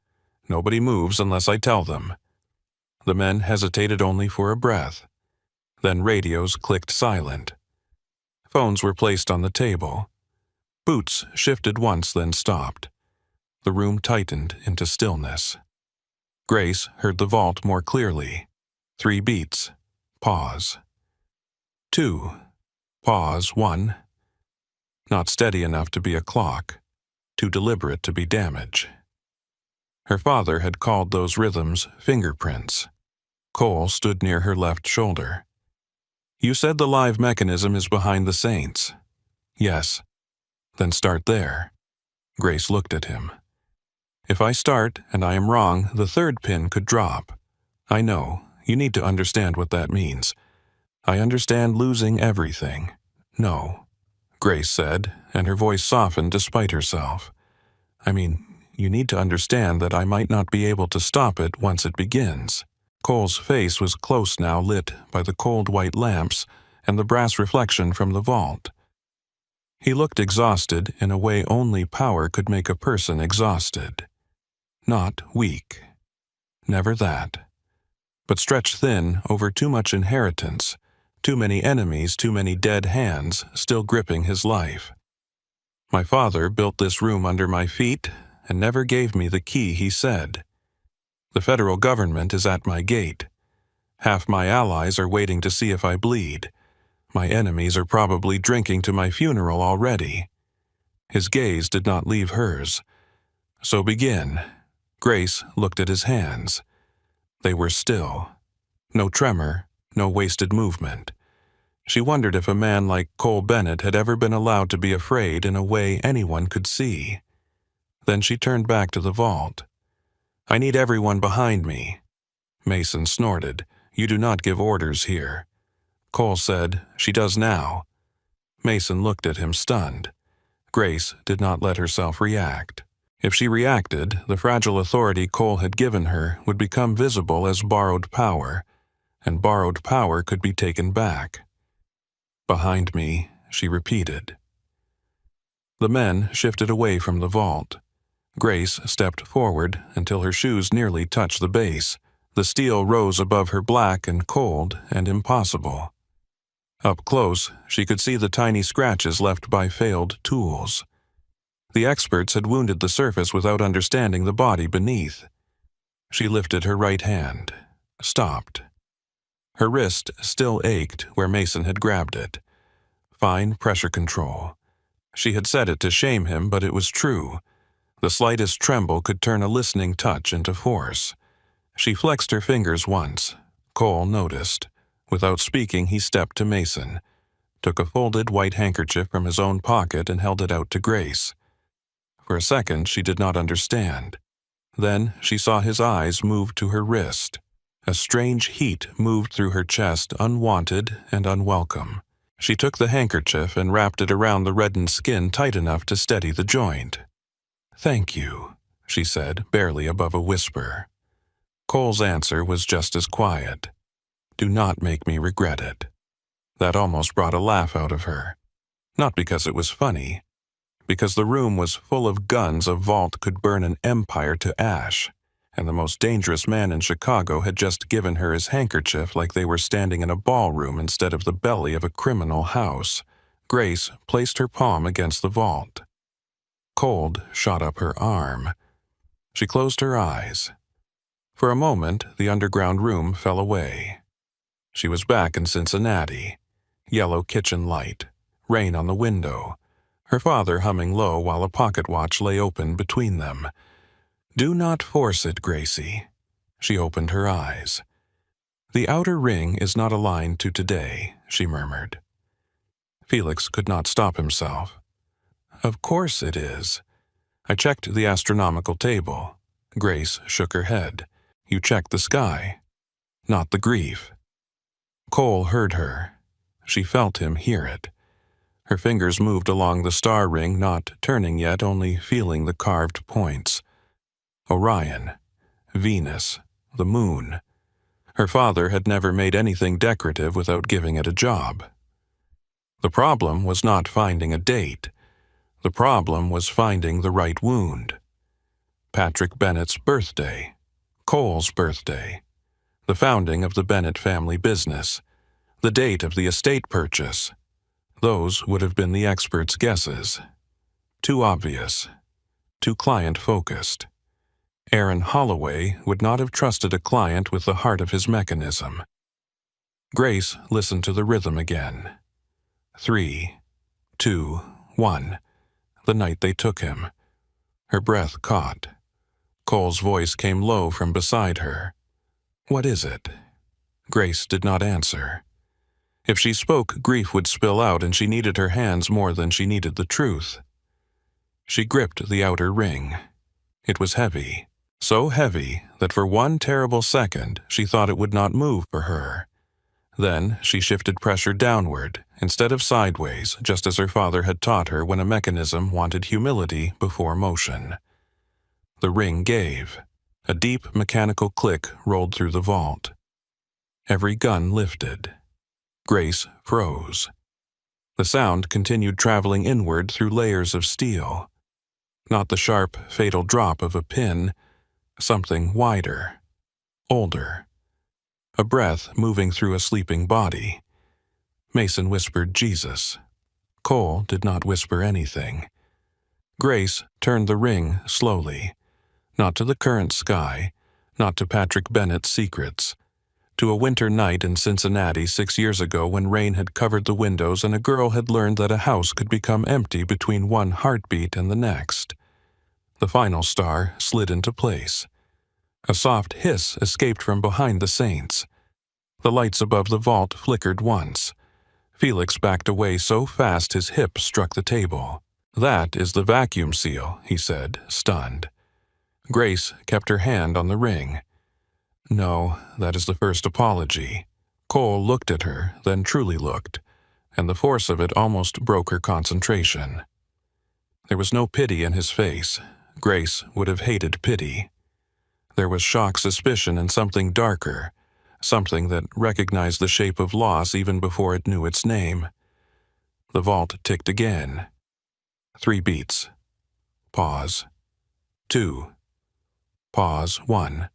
Nobody moves unless I tell them. The men hesitated only for a breath. Then radios clicked silent. Phones were placed on the table. Boots shifted once, then stopped. The room tightened into stillness. Grace heard the vault more clearly. 3 beats. Pause. 2. Pause. 1. Not steady enough to be a clock. Too deliberate to be damage. Her father had called those rhythms fingerprints. Cole stood near her left shoulder. You said the live mechanism is behind the Saints. Yes. Then start there. Grace looked at him. If I start and I am wrong, the 3rd pin could drop. I know. You need to understand what that means. I understand losing everything. No, Grace said, and her voice softened despite herself. I mean, you need to understand that I might not be able to stop it once it begins. Cole's face was close now, lit by the cold white lamps and the brass reflection from the vault. He looked exhausted in a way only power could make a person exhausted. Not weak. Never that. But stretched thin over too much inheritance, too many enemies, too many dead hands still gripping his life. My father built this room under my feet and never gave me the key, he said. The federal government is at my gate. Half my allies are waiting to see if I bleed. My enemies are probably drinking to my funeral already. His gaze did not leave hers. So begin. Grace looked at his hands. They were still. No tremor, no wasted movement. She wondered if a man like Cole Bennett had ever been allowed to be afraid in a way anyone could see. Then she turned back to the vault. I need everyone behind me. Mason snorted. You do not give orders here. Cole said, she does now. Mason looked at him stunned. Grace did not let herself react. If she reacted, the fragile authority Cole had given her would become visible as borrowed power, and borrowed power could be taken back. Behind me, she repeated. The men shifted away from the vault. Grace stepped forward until her shoes nearly touched the base. The steel rose above her, black and cold and impossible. Up close, she could see the tiny scratches left by failed tools. The experts had wounded the surface without understanding the body beneath. She lifted her right hand, stopped. Her wrist still ached where Mason had grabbed it. Fine pressure control. She had said it to shame him, but it was true. The slightest tremble could turn a listening touch into force. She flexed her fingers once. Cole noticed. Without speaking, he stepped to Mason, took a folded white handkerchief from his own pocket and held it out to Grace. For a second, she did not understand. Then she saw his eyes move to her wrist. A strange heat moved through her chest, unwanted and unwelcome. She took the handkerchief and wrapped it around the reddened skin tight enough to steady the joint. "Thank you," she said, barely above a whisper. Cole's answer was just as quiet. "Do not make me regret it." That almost brought a laugh out of her. Not because it was funny, because the room was full of guns a vault could burn an empire to ash, and the most dangerous man in Chicago had just given her his handkerchief like they were standing in a ballroom instead of the belly of a criminal house. Grace placed her palm against the vault. Cold shot up her arm. She closed her eyes. For a moment, the underground room fell away. She was back in Cincinnati. Yellow kitchen light, rain on the window, her father humming low while a pocket watch lay open between them. "Do not force it, Gracie." She opened her eyes. "The outer ring is not aligned to today," she murmured. Felix could not stop himself. "Of course it is. I checked the astronomical table." Grace shook her head. "You checked the sky, not the grief." Cole heard her. She felt him hear it. Her fingers moved along the star ring, not turning yet, only feeling the carved points. Orion, Venus, the moon. Her father had never made anything decorative without giving it a job. The problem was not finding a date. The problem was finding the right wound. Patrick Bennett's birthday, Cole's birthday, the founding of the Bennett family business, the date of the estate purchase. Those would have been the experts' guesses. Too obvious, too client-focused. Aaron Holloway would not have trusted a client with the heart of his mechanism. Grace listened to the rhythm again. 3, 2, 1. The night they took him. Her breath caught. Cole's voice came low from beside her. "What is it?" Grace did not answer. If she spoke, grief would spill out, and she needed her hands more than she needed the truth. She gripped the outer ring. It was heavy, so heavy that for one terrible second she thought it would not move for her. Then she shifted pressure downward, instead of sideways, just as her father had taught her when a mechanism wanted humility before motion. The ring gave. A deep mechanical click rolled through the vault. Every gun lifted. Grace froze. The sound continued traveling inward through layers of steel. Not the sharp, fatal drop of a pin, something wider, older. A breath moving through a sleeping body. Mason whispered Jesus. Cole did not whisper anything. Grace turned the ring slowly, not to the current sky, not to Patrick Bennett's secrets, to a winter night in Cincinnati 6 years ago when rain had covered the windows and a girl had learned that a house could become empty between one heartbeat and the next. The final star slid into place. A soft hiss escaped from behind the saints. The lights above the vault flickered once. Felix backed away so fast his hip struck the table. "That is the vacuum seal," he said, stunned. Grace kept her hand on the ring. "No, that is the first apology." Cole looked at her, then truly looked, and the force of it almost broke her concentration. There was no pity in his face. Grace would have hated pity. There was shocked suspicion and something darker, something that recognized the shape of loss even before it knew its name. The vault ticked again. 3 beats. Pause. 2. Pause. 1.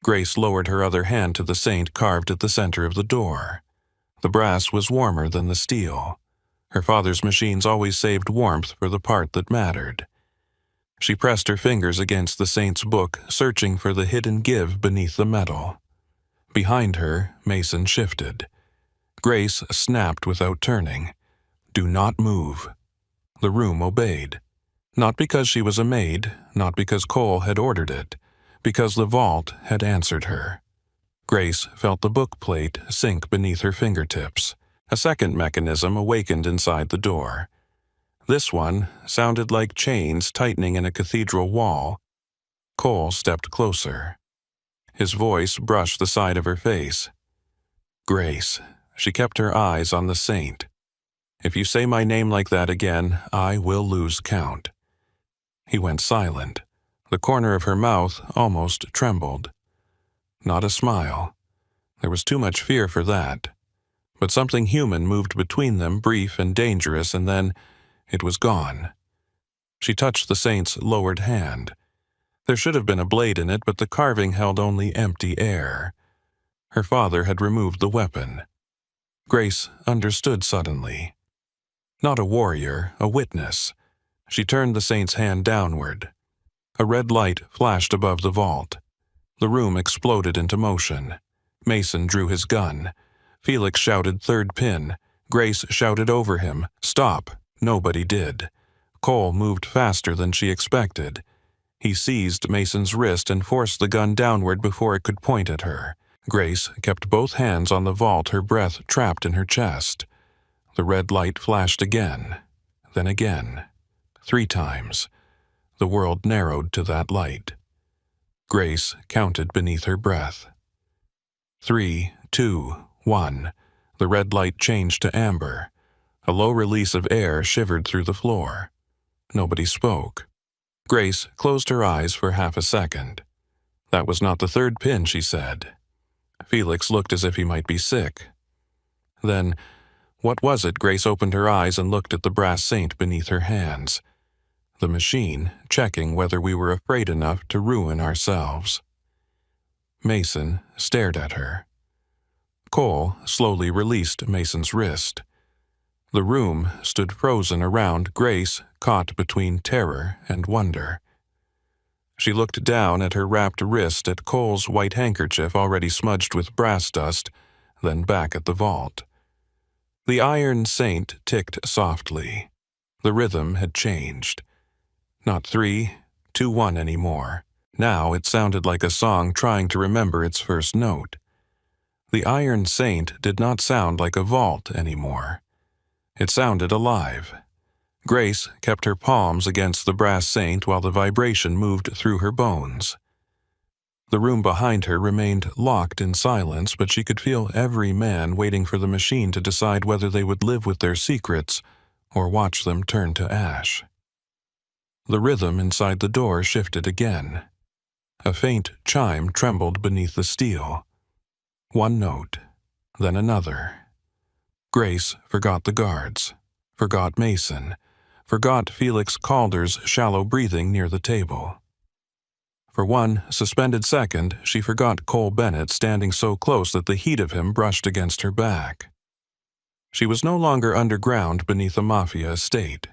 Grace lowered her other hand to the saint carved at the center of the door. The brass was warmer than the steel. Her father's machines always saved warmth for the part that mattered. She pressed her fingers against the saint's book, searching for the hidden give beneath the metal. Behind her, Mason shifted. Grace snapped without turning. "Do not move." The room obeyed. Not because she was a maid, not because Cole had ordered it, because the vault had answered her. Grace felt the book plate sink beneath her fingertips. A second mechanism awakened inside the door. This one sounded like chains tightening in a cathedral wall. Cole stepped closer. His voice brushed the side of her face. "Grace, She kept her eyes on the saint. "If you say my name like that again, I will lose count." He went silent. The corner of her mouth almost trembled. Not a smile. There was too much fear for that. But something human moved between them, brief and dangerous, and then it was gone. She touched the saint's lowered hand. There should have been a blade in it, but the carving held only empty air. Her father had removed the weapon. Grace understood suddenly. Not a warrior, a witness. She turned the saint's hand downward. A red light flashed above the vault. The room exploded into motion. Mason drew his gun. Felix shouted third pin. Grace shouted over him, "Stop!" Nobody did. Cole moved faster than she expected. He seized Mason's wrist and forced the gun downward before it could point at her. Grace kept both hands on the vault, her breath trapped in her chest. The red light flashed again, then again. 3 times. The world narrowed to that light. Grace counted beneath her breath. 3, 2, 1. The red light changed to amber. A low release of air shivered through the floor. Nobody spoke. Grace closed her eyes for half a second. "That was not the third pin," she said. Felix looked as if he might be sick. Then, what was it? Grace opened her eyes and looked at the brass saint beneath her hands. The machine, checking whether we were afraid enough to ruin ourselves. Mason stared at her. Cole slowly released Mason's wrist. The room stood frozen around Grace, caught between terror and wonder. She looked down at her wrapped wrist, at Cole's white handkerchief already smudged with brass dust, then back at the vault. The iron saint ticked softly. The rhythm had changed. Not 3, 2, 1 anymore. Now it sounded like a song trying to remember its first note. The iron saint did not sound like a vault anymore. It sounded alive. Grace kept her palms against the brass saint while the vibration moved through her bones. The room behind her remained locked in silence, but she could feel every man waiting for the machine to decide whether they would live with their secrets or watch them turn to ash. The rhythm inside the door shifted again. A faint chime trembled beneath the steel. 1 note, then another. Grace forgot the guards, forgot Mason, forgot Felix Calder's shallow breathing near the table. For one suspended second, she forgot Cole Bennett standing so close that the heat of him brushed against her back. She was no longer underground beneath a mafia estate.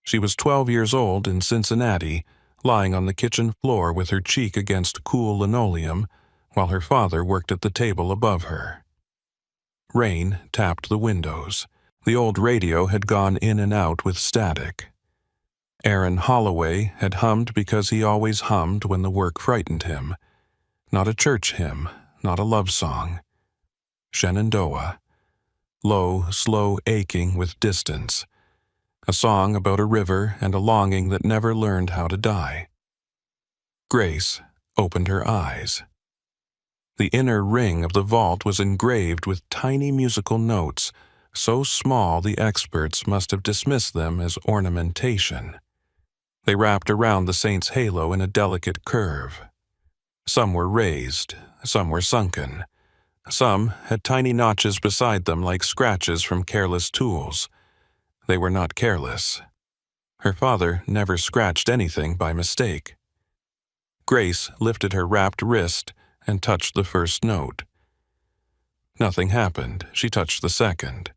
She was 12 years old in Cincinnati, lying on the kitchen floor with her cheek against cool linoleum, while her father worked at the table above her. Rain tapped the windows. The old radio had gone in and out with static. Aaron Holloway had hummed because he always hummed when the work frightened him. Not a church hymn, not a love song. Shenandoah. Low, slow aching with distance. A song about a river and a longing that never learned how to die. Grace opened her eyes. The inner ring of the vault was engraved with tiny musical notes, so small the experts must have dismissed them as ornamentation. They wrapped around the saint's halo in a delicate curve. Some were raised, some were sunken. Some had tiny notches beside them like scratches from careless tools. They were not careless. Her father never scratched anything by mistake. Grace lifted her wrapped wrist and touched the first note. Nothing happened. She touched the second.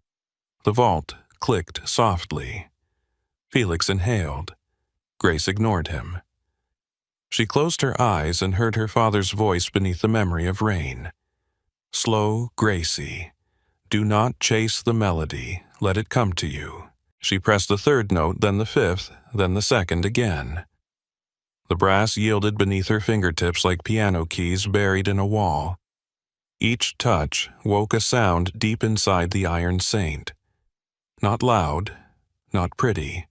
The vault clicked softly. Felix inhaled. Grace ignored him. She closed her eyes and heard her father's voice beneath the memory of rain. "Slow, Gracie. Do not chase the melody. Let it come to you." She pressed the third note, then the fifth, then the second again. The brass yielded beneath her fingertips like piano keys buried in a wall. Each touch woke a sound deep inside the iron saint. Not loud, not pretty,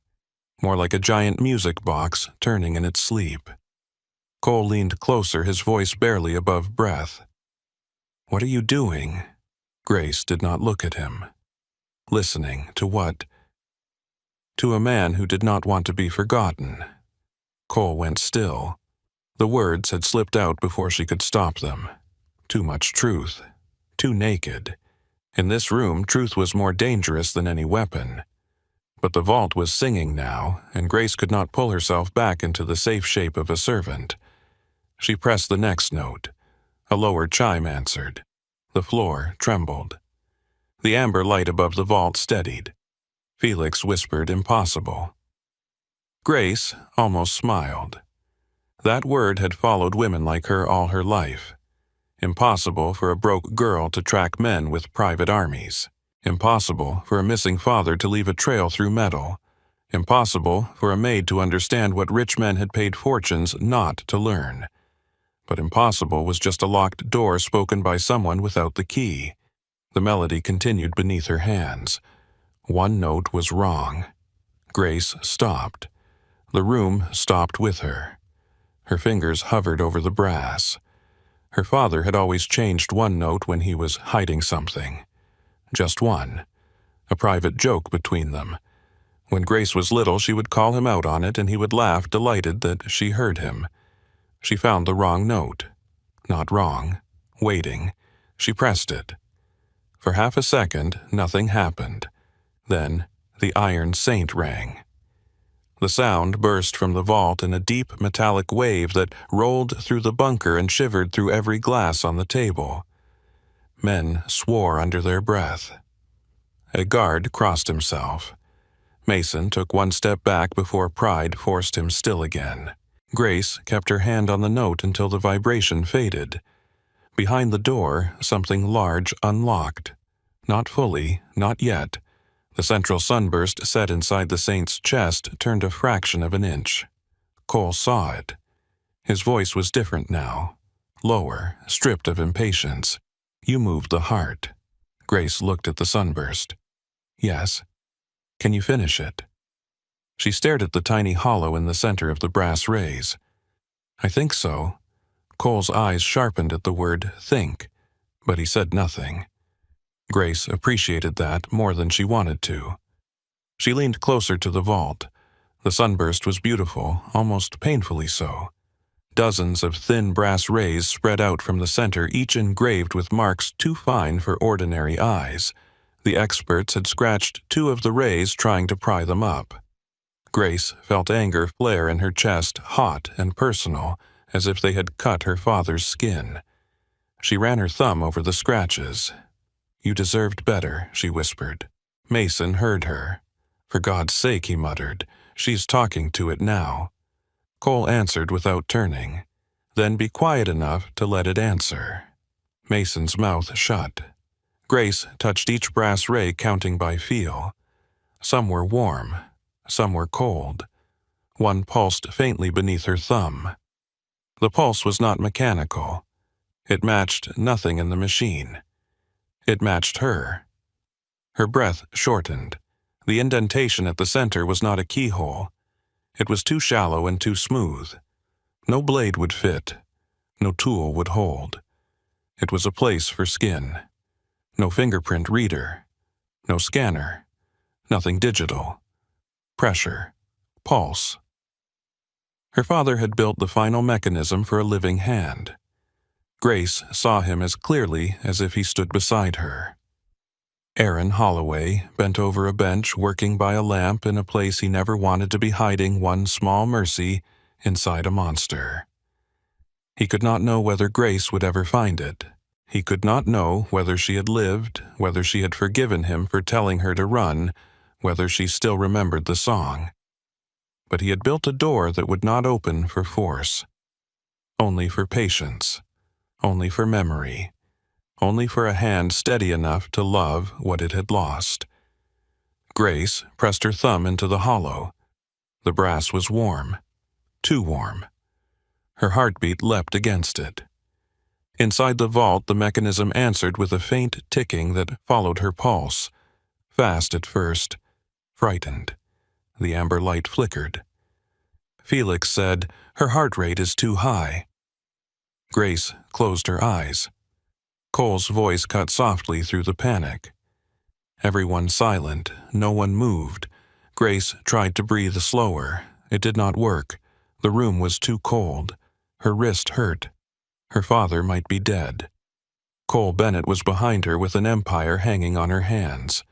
more like a giant music box turning in its sleep. Cole leaned closer, his voice barely above breath. "What are you doing?" Grace did not look at him. Listening to what? To a man who did not want to be forgotten. Cole went still. The words had slipped out before she could stop them. Too much truth. Too naked. In this room, truth was more dangerous than any weapon. But the vault was singing now, and Grace could not pull herself back into the safe shape of a servant. She pressed the next note. A lower chime answered. The floor trembled. The amber light above the vault steadied. Felix whispered impossible. Grace almost smiled. That word had followed women like her all her life. Impossible for a broke girl to track men with private armies. Impossible for a missing father to leave a trail through metal. Impossible for a maid to understand what rich men had paid fortunes not to learn. But impossible was just a locked door spoken by someone without the key. The melody continued beneath her hands. One note was wrong. Grace stopped. The room stopped with her. Her fingers hovered over the brass. Her father had always changed one note when he was hiding something. Just one. A private joke between them. When Grace was little, she would call him out on it, and he would laugh, delighted that she heard him. She found the wrong note. Not wrong. Waiting. She pressed it. For half a second, nothing happened. Then, the iron saint rang. The sound burst from the vault in a deep metallic wave that rolled through the bunker and shivered through every glass on the table. Men swore under their breath. A guard crossed himself. Mason took one step back before pride forced him still again. Grace kept her hand on the note until the vibration faded. Behind the door, something large unlocked. Not fully, not yet. The central sunburst set inside the saint's chest turned a fraction of an inch. Cole saw it. His voice was different now. Lower, stripped of impatience. You moved the heart. Grace looked at the sunburst. Yes. Can you finish it? She stared at the tiny hollow in the center of the brass rays. I think so. Cole's eyes sharpened at the word think, but he said nothing. Grace appreciated that more than she wanted to. She leaned closer to the vault. The sunburst was beautiful, almost painfully so. Dozens of thin brass rays spread out from the center, each engraved with marks too fine for ordinary eyes. The experts had scratched 2 of the rays trying to pry them up. Grace felt anger flare in her chest, hot and personal, as if they had cut her father's skin. She ran her thumb over the scratches. You deserved better, she whispered. Mason heard her. For God's sake, he muttered. She's talking to it now. Cole answered without turning. Then be quiet enough to let it answer. Mason's mouth shut. Grace touched each brass ray, counting by feel. Some were warm. Some were cold. One pulsed faintly beneath her thumb. The pulse was not mechanical. It matched nothing in the machine. It matched her. Her breath shortened. The indentation at the center was not a keyhole. It was too shallow and too smooth. No blade would fit. No tool would hold. It was a place for skin. No fingerprint reader. No scanner. Nothing digital. Pressure. Pulse. Her father had built the final mechanism for a living hand. Grace saw him as clearly as if he stood beside her. Aaron Holloway bent over a bench working by a lamp in a place he never wanted to be hiding one small mercy inside a monster. He could not know whether Grace would ever find it. He could not know whether she had lived, whether she had forgiven him for telling her to run, whether she still remembered the song. But he had built a door that would not open for force. Only for patience. Only for memory. Only for a hand steady enough to love what it had lost. Grace pressed her thumb into the hollow. The brass was warm. Too warm. Her heartbeat leapt against it. Inside the vault, the mechanism answered with a faint ticking that followed her pulse. Fast at first. Frightened. The amber light flickered. Felix said, "Her heart rate is too high." Grace closed her eyes. Cole's voice cut softly through the panic. Everyone silent, no one moved. Grace tried to breathe slower. It did not work. The room was too cold. Her wrist hurt. Her father might be dead. Cole Bennett was behind her with an empire hanging on her hands.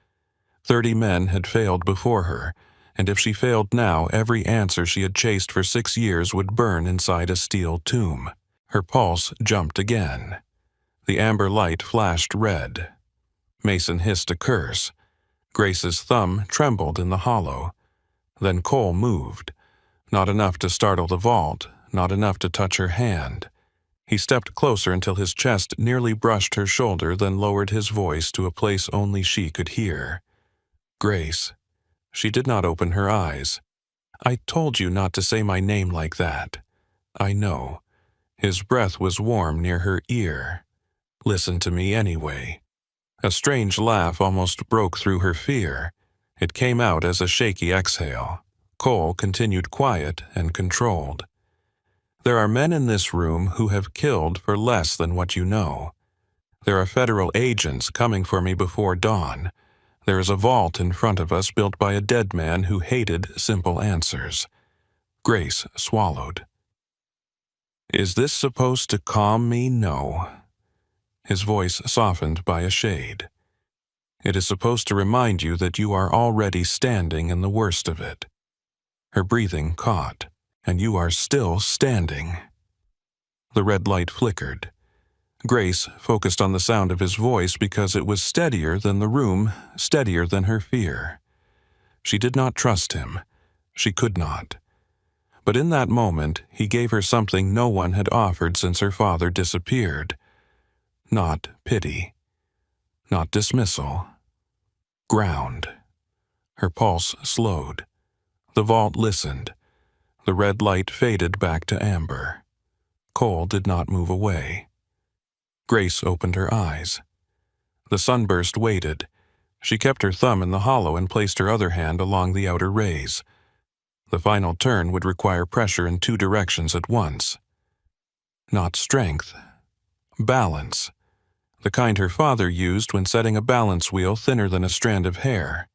30 men had failed before her, and if she failed now, every answer she had chased for 6 years would burn inside a steel tomb. Her pulse jumped again. The amber light flashed red. Mason hissed a curse. Grace's thumb trembled in the hollow. Then Cole moved. Not enough to startle the vault, not enough to touch her hand. He stepped closer until his chest nearly brushed her shoulder, then lowered his voice to a place only she could hear. Grace. She did not open her eyes. I told you not to say my name like that. I know. His breath was warm near her ear. Listen to me anyway. A strange laugh almost broke through her fear. It came out as a shaky exhale. Cole continued quiet and controlled. There are men in this room who have killed for less than what you know. There are federal agents coming for me before dawn. There is a vault in front of us built by a dead man who hated simple answers. Grace swallowed. Is this supposed to calm me? No. His voice softened by a shade. It is supposed to remind you that you are already standing in the worst of it. Her breathing caught, and you are still standing. The red light flickered. Grace focused on the sound of his voice because it was steadier than the room, steadier than her fear. She did not trust him. She could not. But in that moment, he gave her something no one had offered since her father disappeared. Not pity. Not dismissal. Ground. Her pulse slowed. The vault listened. The red light faded back to amber. Cole did not move away. Grace opened her eyes. The sunburst waited. She kept her thumb in the hollow and placed her other hand along the outer rays. The final turn would require pressure in 2 directions at once. Not strength. Balance. The kind her father used when setting a balance wheel thinner than a strand of hair.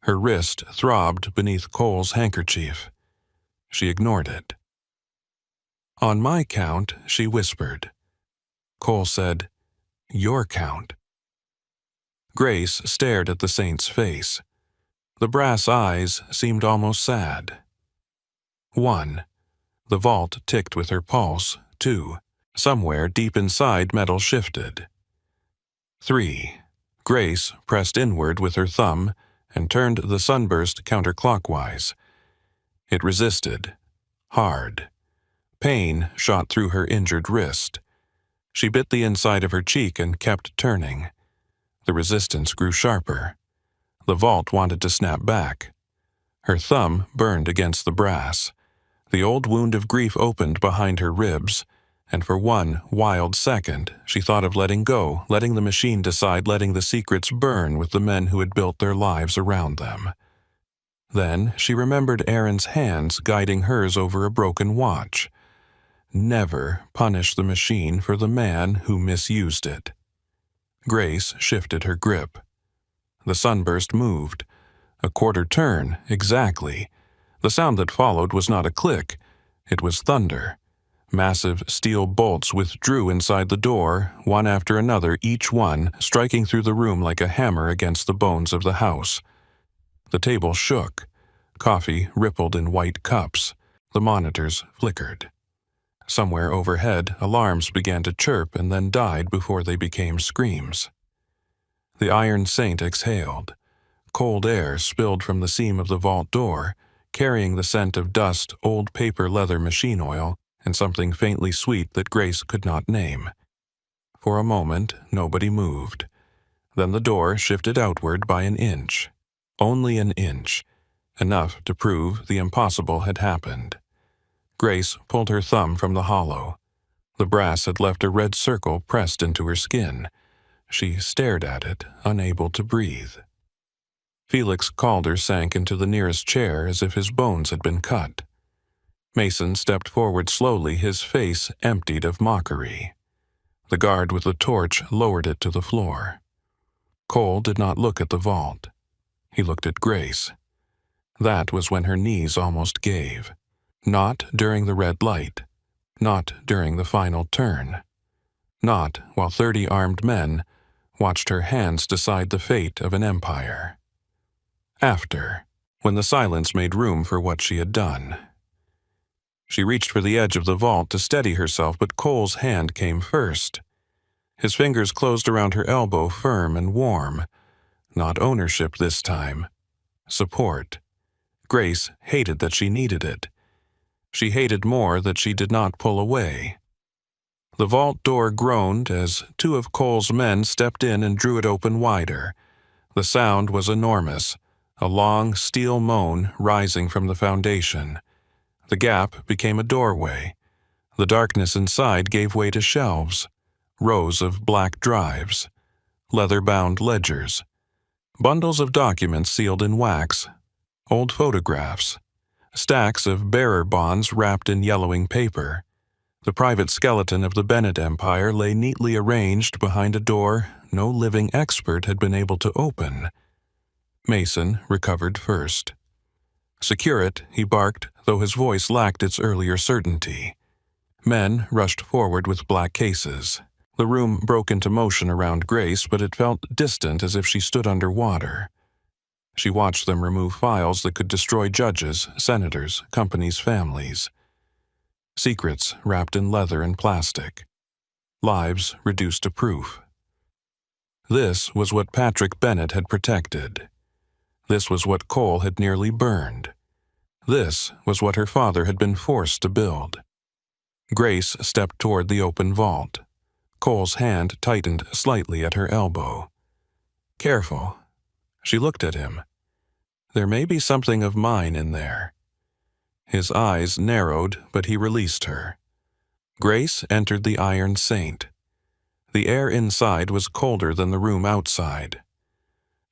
Her wrist throbbed beneath Cole's handkerchief. She ignored it. On my count, she whispered. Cole said, Your count. Grace stared at the saint's face. The brass eyes seemed almost sad. 1. The vault ticked with her pulse. 2. Somewhere deep inside, metal shifted. 3. Grace pressed inward with her thumb and turned the sunburst counterclockwise. It resisted. Hard. Pain shot through her injured wrist. She bit the inside of her cheek and kept turning. The resistance grew sharper. The vault wanted to snap back. Her thumb burned against the brass. The old wound of grief opened behind her ribs, and for one wild second she thought of letting go, letting the machine decide, letting the secrets burn with the men who had built their lives around them. Then she remembered Aaron's hands guiding hers over a broken watch. Never punish the machine for the man who misused it. Grace shifted her grip. The sunburst moved. A quarter turn, exactly. The sound that followed was not a click. It was thunder. Massive steel bolts withdrew inside the door, one after another, each one striking through the room like a hammer against the bones of the house. The table shook. Coffee rippled in white cups. The monitors flickered. Somewhere overhead, alarms began to chirp and then died before they became screams. The Iron Saint exhaled. Cold air spilled from the seam of the vault door, carrying the scent of dust, old paper leather machine oil, and something faintly sweet that Grace could not name. For a moment, nobody moved. Then the door shifted outward by an inch. Only an inch. Enough to prove the impossible had happened. Grace pulled her thumb from the hollow. The brass had left a red circle pressed into her skin. She stared at it, unable to breathe. Felix Calder sank into the nearest chair as if his bones had been cut. Mason stepped forward slowly, his face emptied of mockery. The guard with the torch lowered it to the floor. Cole did not look at the vault. He looked at Grace. That was when her knees almost gave. Not during the red light. Not during the final turn. Not while 30 armed men watched her hands decide the fate of an empire. After, when the silence made room for what she had done. She reached for the edge of the vault to steady herself, but Cole's hand came first. His fingers closed around her elbow, firm and warm. Not ownership this time. Support. Grace hated that she needed it. She hated more that she did not pull away. The vault door groaned as 2 of Cole's men stepped in and drew it open wider. The sound was enormous, a long steel moan rising from the foundation. The gap became a doorway. The darkness inside gave way to shelves, rows of black drives, leather-bound ledgers, bundles of documents sealed in wax, old photographs, stacks of bearer bonds wrapped in yellowing paper. The private skeleton of the Bennett Empire lay neatly arranged behind a door no living expert had been able to open. Mason recovered first. "Secure it," he barked, though his voice lacked its earlier certainty. Men rushed forward with black cases. The room broke into motion around Grace, but it felt distant, as if she stood underwater. She watched them remove files that could destroy judges, senators, companies' families. Secrets wrapped in leather and plastic. Lives reduced to proof. This was what Patrick Bennett had protected. This was what Cole had nearly burned. This was what her father had been forced to build. Grace stepped toward the open vault. Cole's hand tightened slightly at her elbow. "Careful." She looked at him. "There may be something of mine in there." His eyes narrowed, but he released her. Grace entered the Iron Saint. The air inside was colder than the room outside.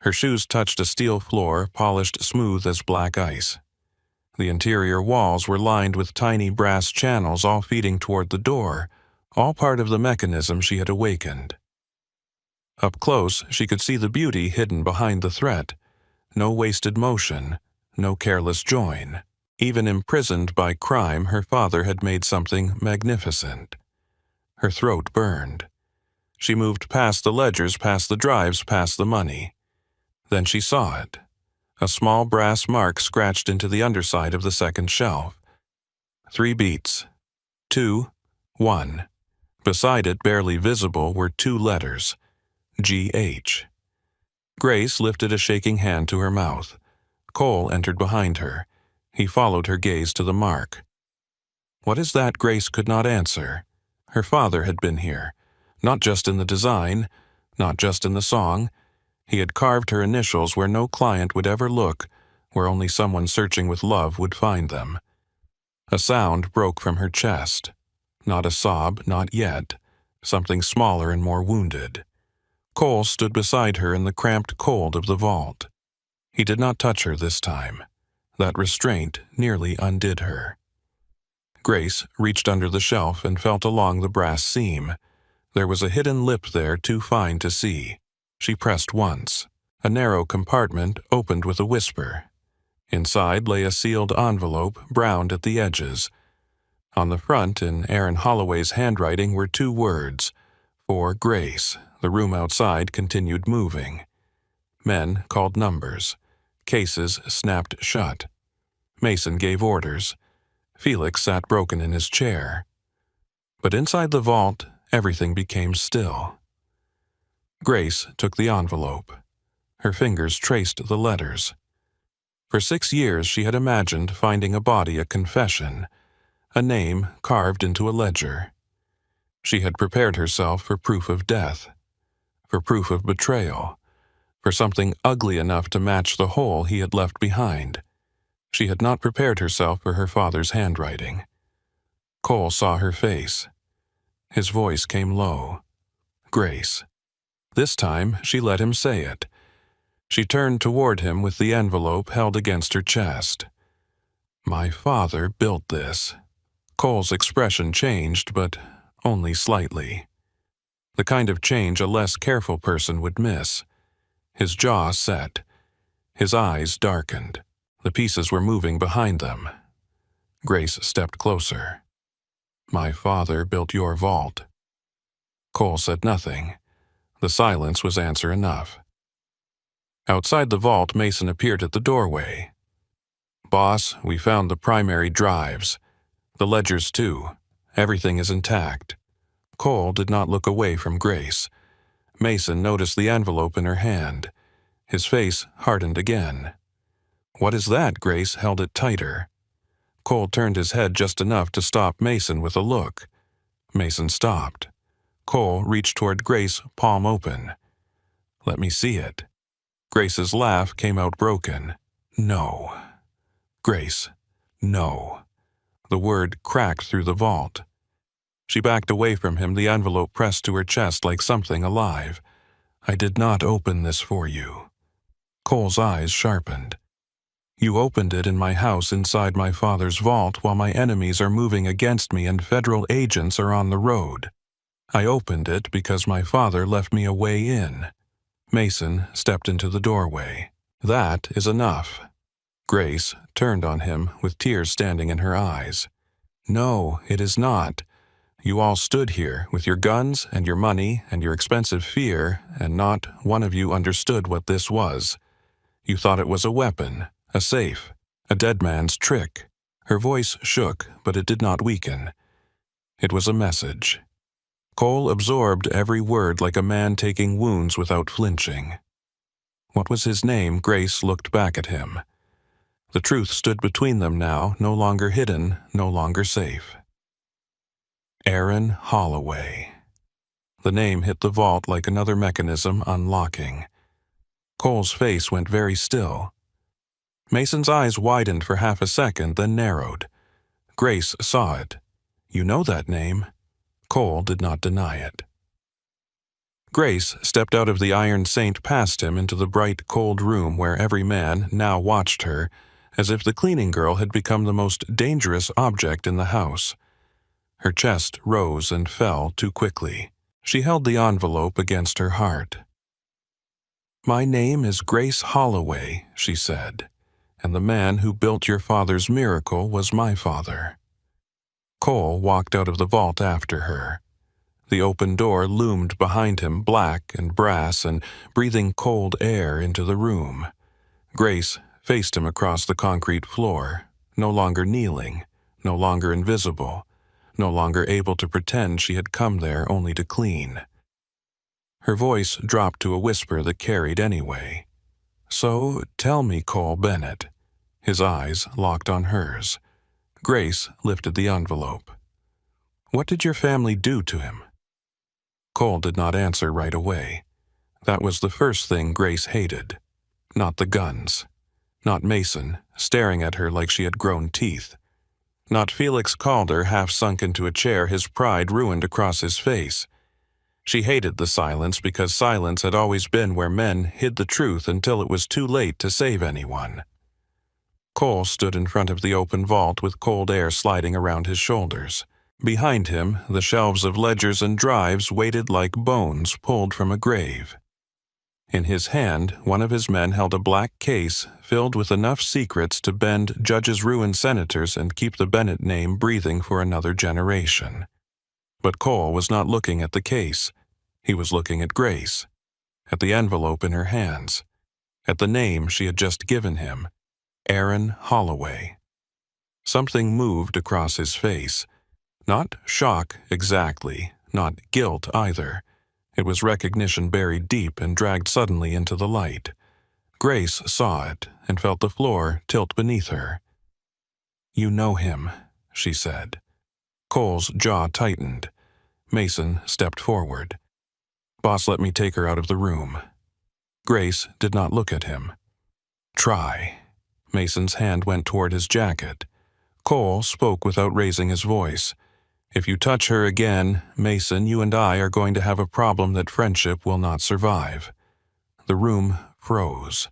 Her shoes touched a steel floor polished smooth as black ice. The interior walls were lined with tiny brass channels, all feeding toward the door, all part of the mechanism she had awakened. Up close, she could see the beauty hidden behind the threat. No wasted motion, no careless join. Even imprisoned by crime, her father had made something magnificent. Her throat burned. She moved past the ledgers, past the drives, past the money. Then she saw it. A small brass mark scratched into the underside of the second shelf. 3 beats. 2, 1. Beside it, barely visible, were 2 letters. G.H. Grace lifted a shaking hand to her mouth. Cole entered behind her. He followed her gaze to the mark. What is that? Grace could not answer. Her father had been here. Not just in the design, not just in the song. He had carved her initials where no client would ever look, where only someone searching with love would find them. A sound broke from her chest. Not a sob, not yet. Something smaller and more wounded. Cole stood beside her in the cramped cold of the vault. He did not touch her this time. That restraint nearly undid her. Grace reached under the shelf and felt along the brass seam. There was a hidden lip there too fine to see. She pressed once. A narrow compartment opened with a whisper. Inside lay a sealed envelope, browned at the edges. On the front, in Aaron Holloway's handwriting, were 2 words. For Grace. The room outside continued moving. Men called numbers. Cases snapped shut. Mason gave orders. Felix sat broken in his chair. But inside the vault, everything became still. Grace took the envelope. Her fingers traced the letters. For 6 years she had imagined finding a body a confession, a name carved into a ledger. She had prepared herself for proof of death, for proof of betrayal, for something ugly enough to match the hole he had left behind. She had not prepared herself for her father's handwriting. Cole saw her face. His voice came low. Grace. This time she let him say it. She turned toward him with the envelope held against her chest. "My father built this." Cole's expression changed, but only slightly. The kind of change a less careful person would miss. His jaw set. His eyes darkened. The pieces were moving behind them. Grace stepped closer. "My father built your vault." Cole said nothing. The silence was answer enough. Outside the vault, Mason appeared at the doorway. "Boss, we found the primary drives. The ledgers too. Everything is intact." Cole did not look away from Grace. Mason noticed the envelope in her hand. His face hardened again. "What is that?" Grace held it tighter. Cole turned his head just enough to stop Mason with a look. Mason stopped. Cole reached toward Grace, palm open. "Let me see it." Grace's laugh came out broken. "No." "Grace, no." The word cracked through the vault. She backed away from him, the envelope pressed to her chest like something alive. "I did not open this for you." Cole's eyes sharpened. "You opened it in my house inside my father's vault while my enemies are moving against me and federal agents are on the road. I opened it because my father left me a way in." Mason stepped into the doorway. "That is enough." Grace turned on him with tears standing in her eyes. "No, it is not. You all stood here with your guns and your money and your expensive fear, and not one of you understood what this was. You thought it was a weapon, a safe, a dead man's trick." Her voice shook, but it did not weaken. It was a message. Cole absorbed every word like a man taking wounds without flinching. What was his name? Grace looked back at him. The truth stood between them now, no longer hidden, no longer safe. Aaron Holloway. The name hit the vault like another mechanism unlocking. Cole's face went very still. Mason's eyes widened for half a second, then narrowed. Grace saw it. "You know that name." Cole did not deny it. Grace stepped out of the Iron Saint past him into the bright, cold room where every man now watched her, as if the cleaning girl had become the most dangerous object in the house. Her chest rose and fell too quickly. She held the envelope against her heart. "My name is Grace Holloway," she said, "and the man who built your father's miracle was my father." Cole walked out of the vault after her. The open door loomed behind him, black and brass and breathing cold air into the room. Grace faced him across the concrete floor, no longer kneeling, no longer invisible, no longer able to pretend she had come there only to clean. Her voice dropped to a whisper that carried anyway. "So, tell me, Cole Bennett." His eyes locked on hers. Grace lifted the envelope. "What did your family do to him?" Cole did not answer right away. That was the first thing Grace hated. Not the guns. Not Mason, staring at her like she had grown teeth. Not Felix Calder, half sunk into a chair, his pride ruined across his face. She hated the silence because silence had always been where men hid the truth until it was too late to save anyone. Cole stood in front of the open vault with cold air sliding around his shoulders. Behind him, the shelves of ledgers and drives waited like bones pulled from a grave. In his hand, one of his men held a black case filled with enough secrets to bend judges, ruin senators, and keep the Bennett name breathing for another generation. But Cole was not looking at the case. He was looking at Grace, at the envelope in her hands, at the name she had just given him. Aaron Holloway. Something moved across his face. Not shock exactly, not guilt either. It was recognition buried deep and dragged suddenly into the light. Grace saw it and felt the floor tilt beneath her. "You know him," she said. Cole's jaw tightened. Mason stepped forward. "Boss, let me take her out of the room." Grace did not look at him. "Try." Mason's hand went toward his jacket. Cole spoke without raising his voice. "If you touch her again, Mason, you and I are going to have a problem that friendship will not survive." The room froze.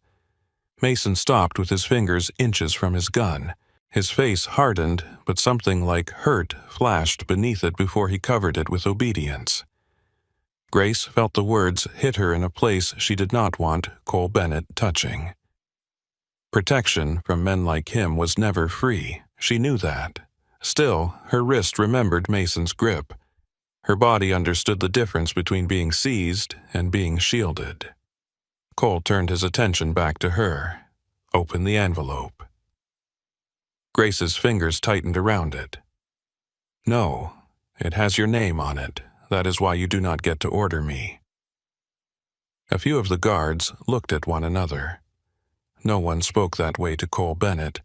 Mason stopped with his fingers inches from his gun. His face hardened, but something like hurt flashed beneath it before he covered it with obedience. Grace felt the words hit her in a place she did not want Cole Bennett touching. Protection from men like him was never free. She knew that. Still, her wrist remembered Mason's grip. Her body understood the difference between being seized and being shielded. Cole turned his attention back to her. Open the envelope. Grace's fingers tightened around it. No, it has your name on it. That is why you do not get to order me. A few of the guards looked at one another. No one spoke that way to Cole Bennett,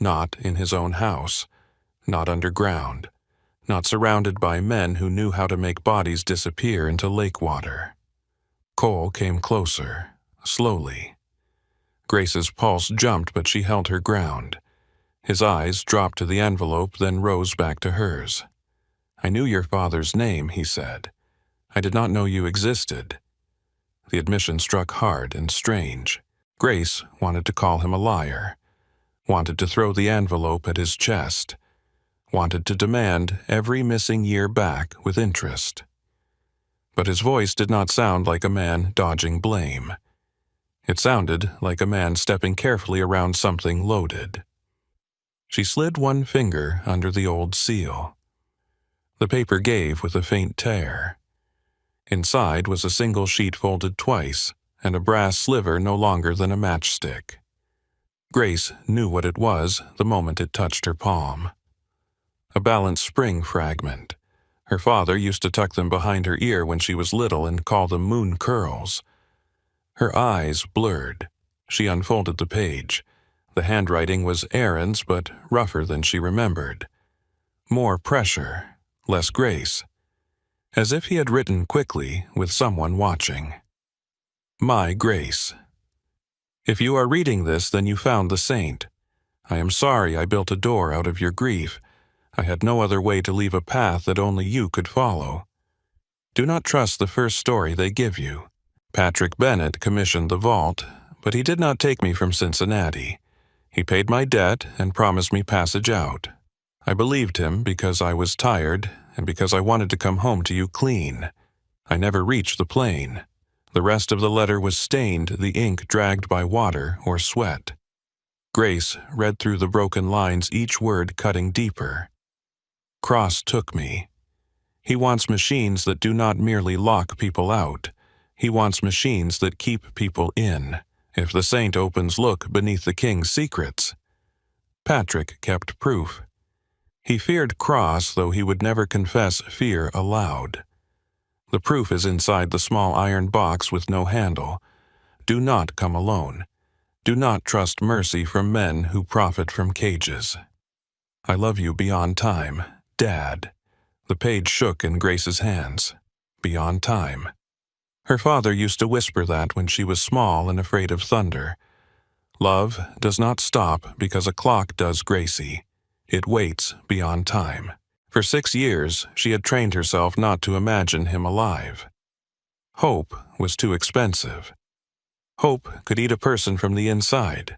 not in his own house, not underground, not surrounded by men who knew how to make bodies disappear into lake water. Cole came closer, slowly. Grace's pulse jumped, but she held her ground. His eyes dropped to the envelope, then rose back to hers. I knew your father's name, he said. I did not know you existed. The admission struck hard and strange. Grace wanted to call him a liar, wanted to throw the envelope at his chest, wanted to demand every missing year back with interest. But his voice did not sound like a man dodging blame. It sounded like a man stepping carefully around something loaded. She slid one finger under the old seal. The paper gave with a faint tear. Inside was a single sheet folded twice, and a brass sliver no longer than a matchstick. Grace knew what it was the moment it touched her palm. A balanced spring fragment. Her father used to tuck them behind her ear when she was little and call them moon curls. Her eyes blurred. She unfolded the page. The handwriting was Aaron's, but rougher than she remembered. More pressure, less grace. As if he had written quickly with someone watching. My Grace. If you are reading this, then you found the saint. I am sorry I built a door out of your grief. I had no other way to leave a path that only you could follow. Do not trust the first story they give you. Patrick Bennett commissioned the vault, but he did not take me from Cincinnati. He paid my debt and promised me passage out. I believed him because I was tired and because I wanted to come home to you clean. I never reached the plane. The rest of the letter was stained, the ink dragged by water or sweat. Grace read through the broken lines, each word cutting deeper. Cross took me. He wants machines that do not merely lock people out. He wants machines that keep people in. If the saint opens, look beneath the king's secrets. Patrick kept proof. He feared Cross, though he would never confess fear aloud. The proof is inside the small iron box with no handle. Do not come alone. Do not trust mercy from men who profit from cages. I love you beyond time, Dad. The page shook in Grace's hands. Beyond time. Her father used to whisper that when she was small and afraid of thunder. Love does not stop because a clock does, Gracie. It waits beyond time. For 6 years, she had trained herself not to imagine him alive. Hope was too expensive. Hope could eat a person from the inside.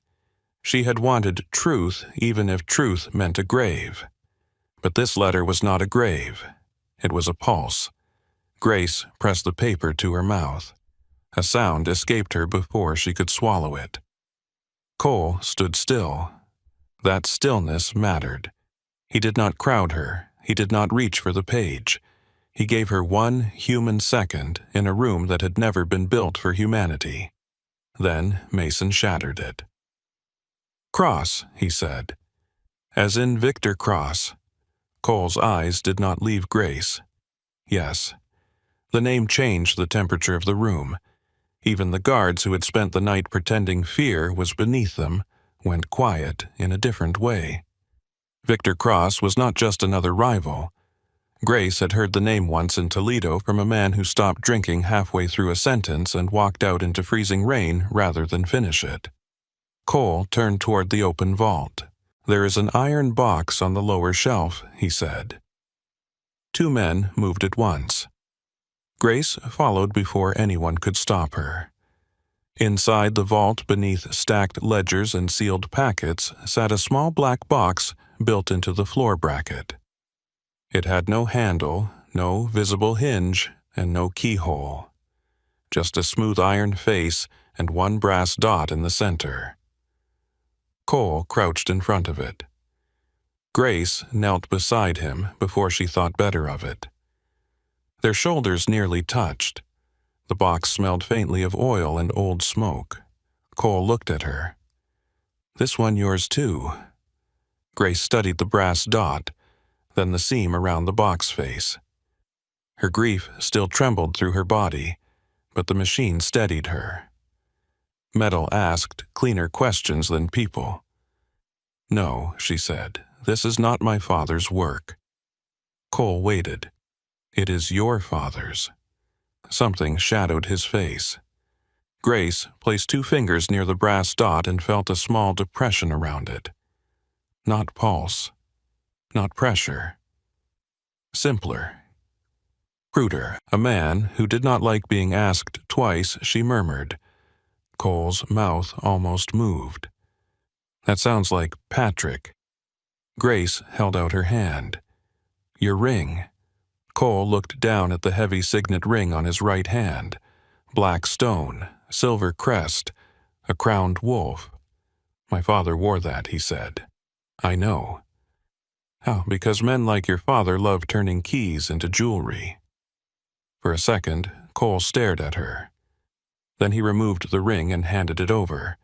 She had wanted truth, even if truth meant a grave. But this letter was not a grave. It was a pulse. Grace pressed the paper to her mouth. A sound escaped her before she could swallow it. Cole stood still. That stillness mattered. He did not crowd her. He did not reach for the page. He gave her 1 human second in a room that had never been built for humanity. Then Mason shattered it. Cross, he said. As in Victor Cross. Cole's eyes did not leave Grace. Yes. The name changed the temperature of the room. Even the guards who had spent the night pretending fear was beneath them went quiet in a different way. Victor Cross was not just another rival. Grace had heard the name once in Toledo from a man who stopped drinking halfway through a sentence and walked out into freezing rain rather than finish it. Cole turned toward the open vault. There is an iron box on the lower shelf, he said. 2 men moved at once. Grace followed before anyone could stop her. Inside the vault, beneath stacked ledgers and sealed packets, sat a small black box built into the floor bracket. It had no handle, no visible hinge, and no keyhole. Just a smooth iron face and one brass dot in the center. Cole crouched in front of it. Grace knelt beside him before she thought better of it. Their shoulders nearly touched. The box smelled faintly of oil and old smoke. Cole looked at her. "This one yours too." Grace studied the brass dot, then the seam around the box face. Her grief still trembled through her body, but the machine steadied her. Metal asked cleaner questions than people. "No," she said, "this is not my father's work." Cole waited. "It is your father's." Something shadowed his face. Grace placed 2 fingers near the brass dot and felt a small depression around it. Not pulse. Not pressure. Simpler. Cruder, a man who did not like being asked twice, she murmured. Cole's mouth almost moved. "That sounds like Patrick." Grace held out her hand. "Your ring." Cole looked down at the heavy signet ring on his right hand. Black stone, silver crest, a crowned wolf. "My father wore that," he said. "I know." "How? Because men like your father love turning keys into jewelry." For a second, Cole stared at her. Then he removed the ring and handed it over.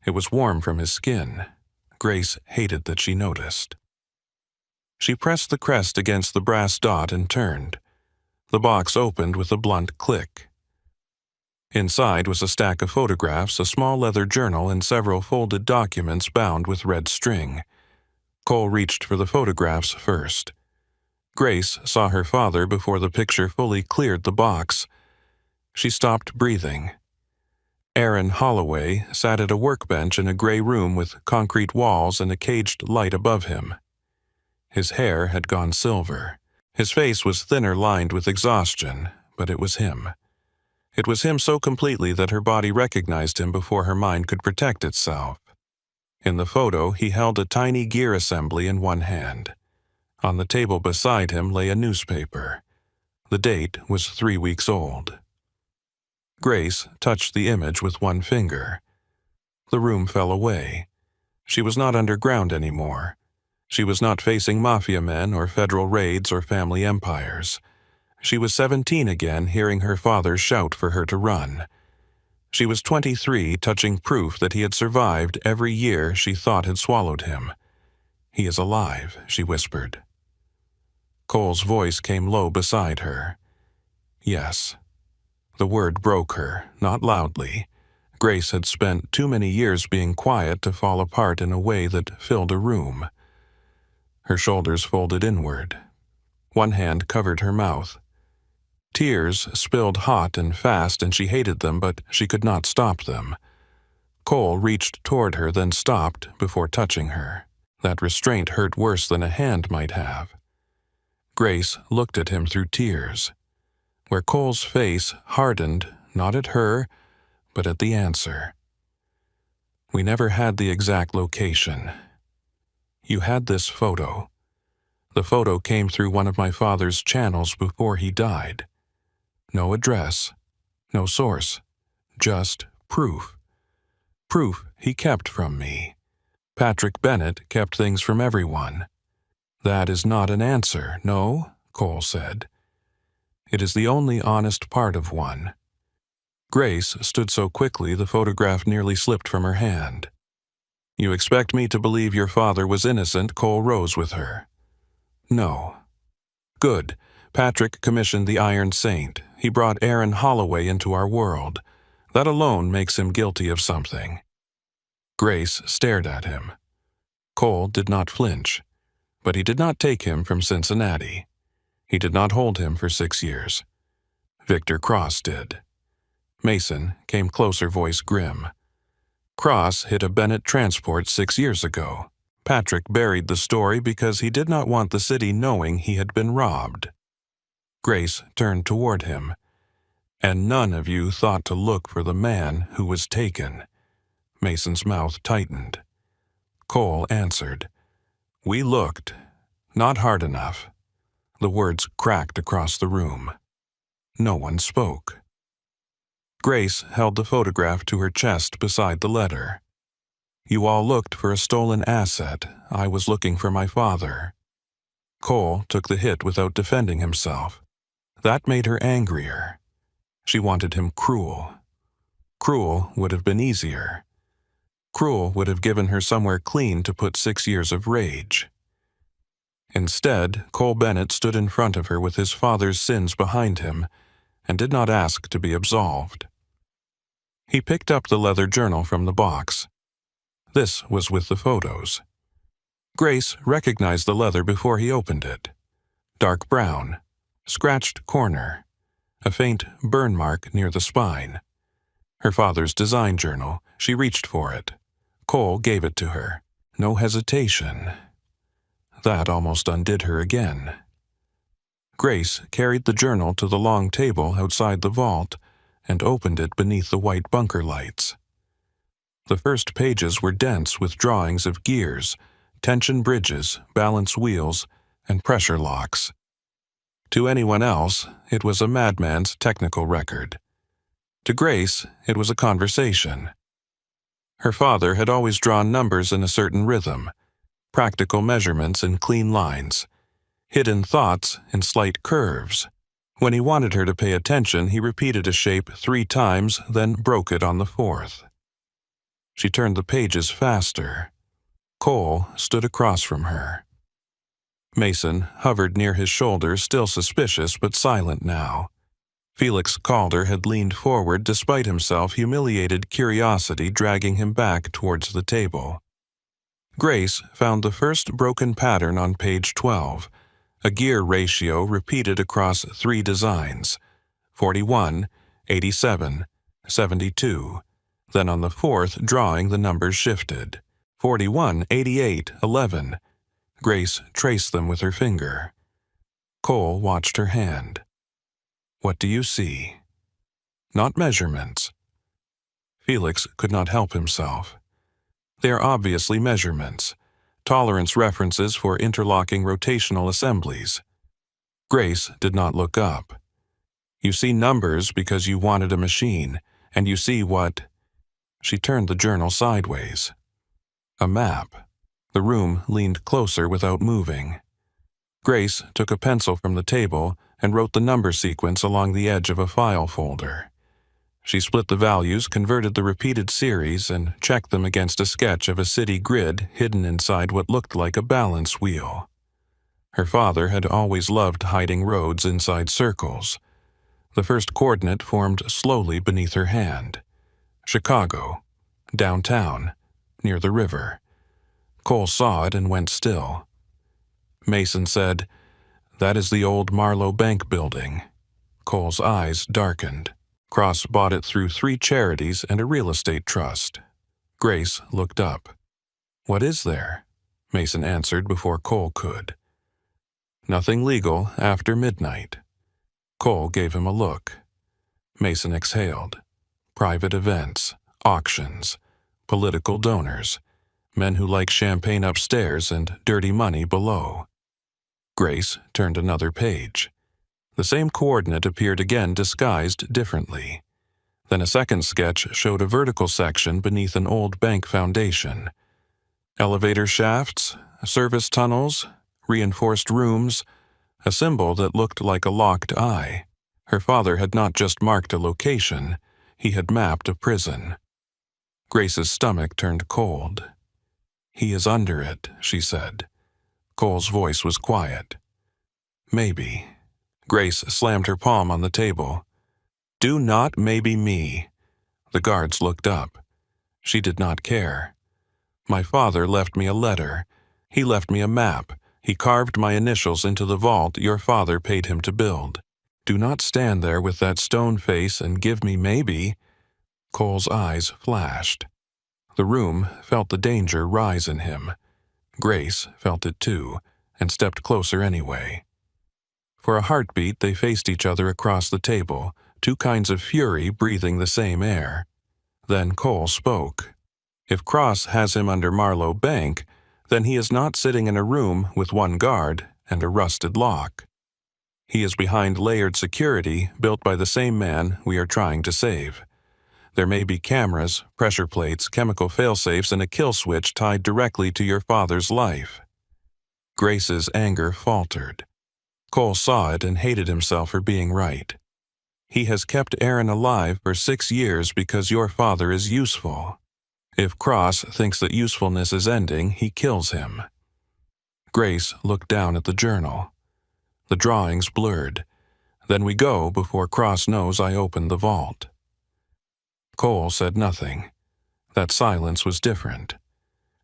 It was warm from his skin. Grace hated that she noticed. She pressed the crest against the brass dot and turned. The box opened with a blunt click. Inside was a stack of photographs, a small leather journal, and several folded documents bound with red string. Cole reached for the photographs first. Grace saw her father before the picture fully cleared the box. She stopped breathing. Aaron Holloway sat at a workbench in a gray room with concrete walls and a caged light above him. His hair had gone silver. His face was thinner, lined with exhaustion, but it was him. It was him so completely that her body recognized him before her mind could protect itself. In the photo, he held a tiny gear assembly in one hand. On the table beside him lay a newspaper. The date was 3 weeks old. Grace touched the image with one finger. The room fell away. She was not underground anymore. She was not facing mafia men or federal raids or family empires. She was 17 again, hearing her father shout for her to run. She was 23, touching proof that he had survived every year she thought had swallowed him. "He is alive," she whispered. Cole's voice came low beside her. "Yes." The word broke her, not loudly. Grace had spent too many years being quiet to fall apart in a way that filled a room. Her shoulders folded inward. One hand covered her mouth. Tears spilled hot and fast, and she hated them, but she could not stop them. Cole reached toward her, then stopped before touching her. That restraint hurt worse than a hand might have. Grace looked at him through tears. Where Cole's face hardened, not at her, but at the answer. "We never had the exact location. You had this photo. The photo came through one of my father's channels before he died. No address, no source, just proof. Proof he kept from me. Patrick Bennett kept things from everyone." "That is not an answer, no," Cole said. "It is the only honest part of one." Grace stood so quickly the photograph nearly slipped from her hand. "You expect me to believe your father was innocent?" Cole rose with her. "No." "Good. Patrick commissioned the Iron Saint. He brought Aaron Holloway into our world. That alone makes him guilty of something." Grace stared at him. Cole did not flinch, but he did not take him from Cincinnati. He did not hold him for 6 years. Victor Cross did. Mason came closer, voice grim. Cross hit a Bennett transport 6 years ago. Patrick buried the story because he did not want the city knowing he had been robbed. Grace turned toward him. "And none of you thought to look for the man who was taken." Mason's mouth tightened. Cole answered. "We looked. Not hard enough." The words cracked across the room. No one spoke. Grace held the photograph to her chest beside the letter. "You all looked for a stolen asset. I was looking for my father." Cole took the hit without defending himself. That made her angrier. She wanted him cruel. Cruel would have been easier. Cruel would have given her somewhere clean to put 6 years of rage. Instead, Cole Bennett stood in front of her with his father's sins behind him and did not ask to be absolved. He picked up the leather journal from the box. This was with the photos. Grace recognized the leather before he opened it. Dark brown, scratched corner, a faint burn mark near the spine. Her father's design journal. She reached for it. Cole gave it to her. No hesitation. That almost undid her again. Grace carried the journal to the long table outside the vault and opened it beneath the white bunker lights. The first pages were dense with drawings of gears, tension bridges, balance wheels, and pressure locks. To anyone else, it was a madman's technical record. To Grace, it was a conversation. Her father had always drawn numbers in a certain rhythm, practical measurements in clean lines, hidden thoughts in slight curves. When he wanted her to pay attention, he repeated a shape 3 times, then broke it on the 4th. She turned the pages faster. Cole stood across from her. Mason hovered near his shoulder, still suspicious but silent now. Felix Calder had leaned forward despite himself, humiliated curiosity dragging him back towards the table. Grace found the first broken pattern on page 12, a gear ratio repeated across 3 designs, 41, 87, 72. Then on the 4th drawing the numbers shifted, 41, 88, 11. Grace traced them with her finger. Cole watched her hand. "What do you see?" "Not measurements." Felix could not help himself. "They are obviously measurements, tolerance references for interlocking rotational assemblies." Grace did not look up. "You see numbers because you wanted a machine, and you see what—" She turned the journal sideways. "A map." The room leaned closer without moving. Grace took a pencil from the table and wrote the number sequence along the edge of a file folder. She split the values, converted the repeated series, and checked them against a sketch of a city grid hidden inside what looked like a balance wheel. Her father had always loved hiding roads inside circles. The first coordinate formed slowly beneath her hand. Chicago, downtown, near the river. Cole saw it and went still. Mason said, "That is the old Marlowe Bank building." Cole's eyes darkened. Cross bought it through 3 charities and a real estate trust. Grace looked up. "What is there?" Mason answered before Cole could. "Nothing legal after midnight." Cole gave him a look. Mason exhaled. Private events, auctions, political donors, men who like champagne upstairs and dirty money below. Grace turned another page. The same coordinate appeared again, disguised differently. Then a second sketch showed a vertical section beneath an old bank foundation. Elevator shafts, service tunnels, reinforced rooms, a symbol that looked like a locked eye. Her father had not just marked a location, he had mapped a prison. Grace's stomach turned cold. "He is under it," she said. Cole's voice was quiet. "Maybe." Grace slammed her palm on the table. "Do not maybe me." The guards looked up. She did not care. "My father left me a letter. He left me a map. He carved my initials into the vault your father paid him to build. Do not stand there with that stone face and give me maybe." Cole's eyes flashed. The room felt the danger rise in him. Grace felt it too, and stepped closer anyway. For a heartbeat they faced each other across the table, 2 kinds of fury breathing the same air. Then Cole spoke. "If Cross has him under Marlowe Bank, then he is not sitting in a room with 1 guard and a rusted lock." He is behind layered security built by the same man we are trying to save. There may be cameras, pressure plates, chemical failsafes, and a kill switch tied directly to your father's life." Grace's anger faltered. Cole saw it and hated himself for being right. "He has kept Aaron alive for 6 years because your father is useful. If Cross thinks that usefulness is ending, he kills him." Grace looked down at the journal. The drawings blurred. "Then we go before Cross knows I opened the vault." Cole said nothing. That silence was different.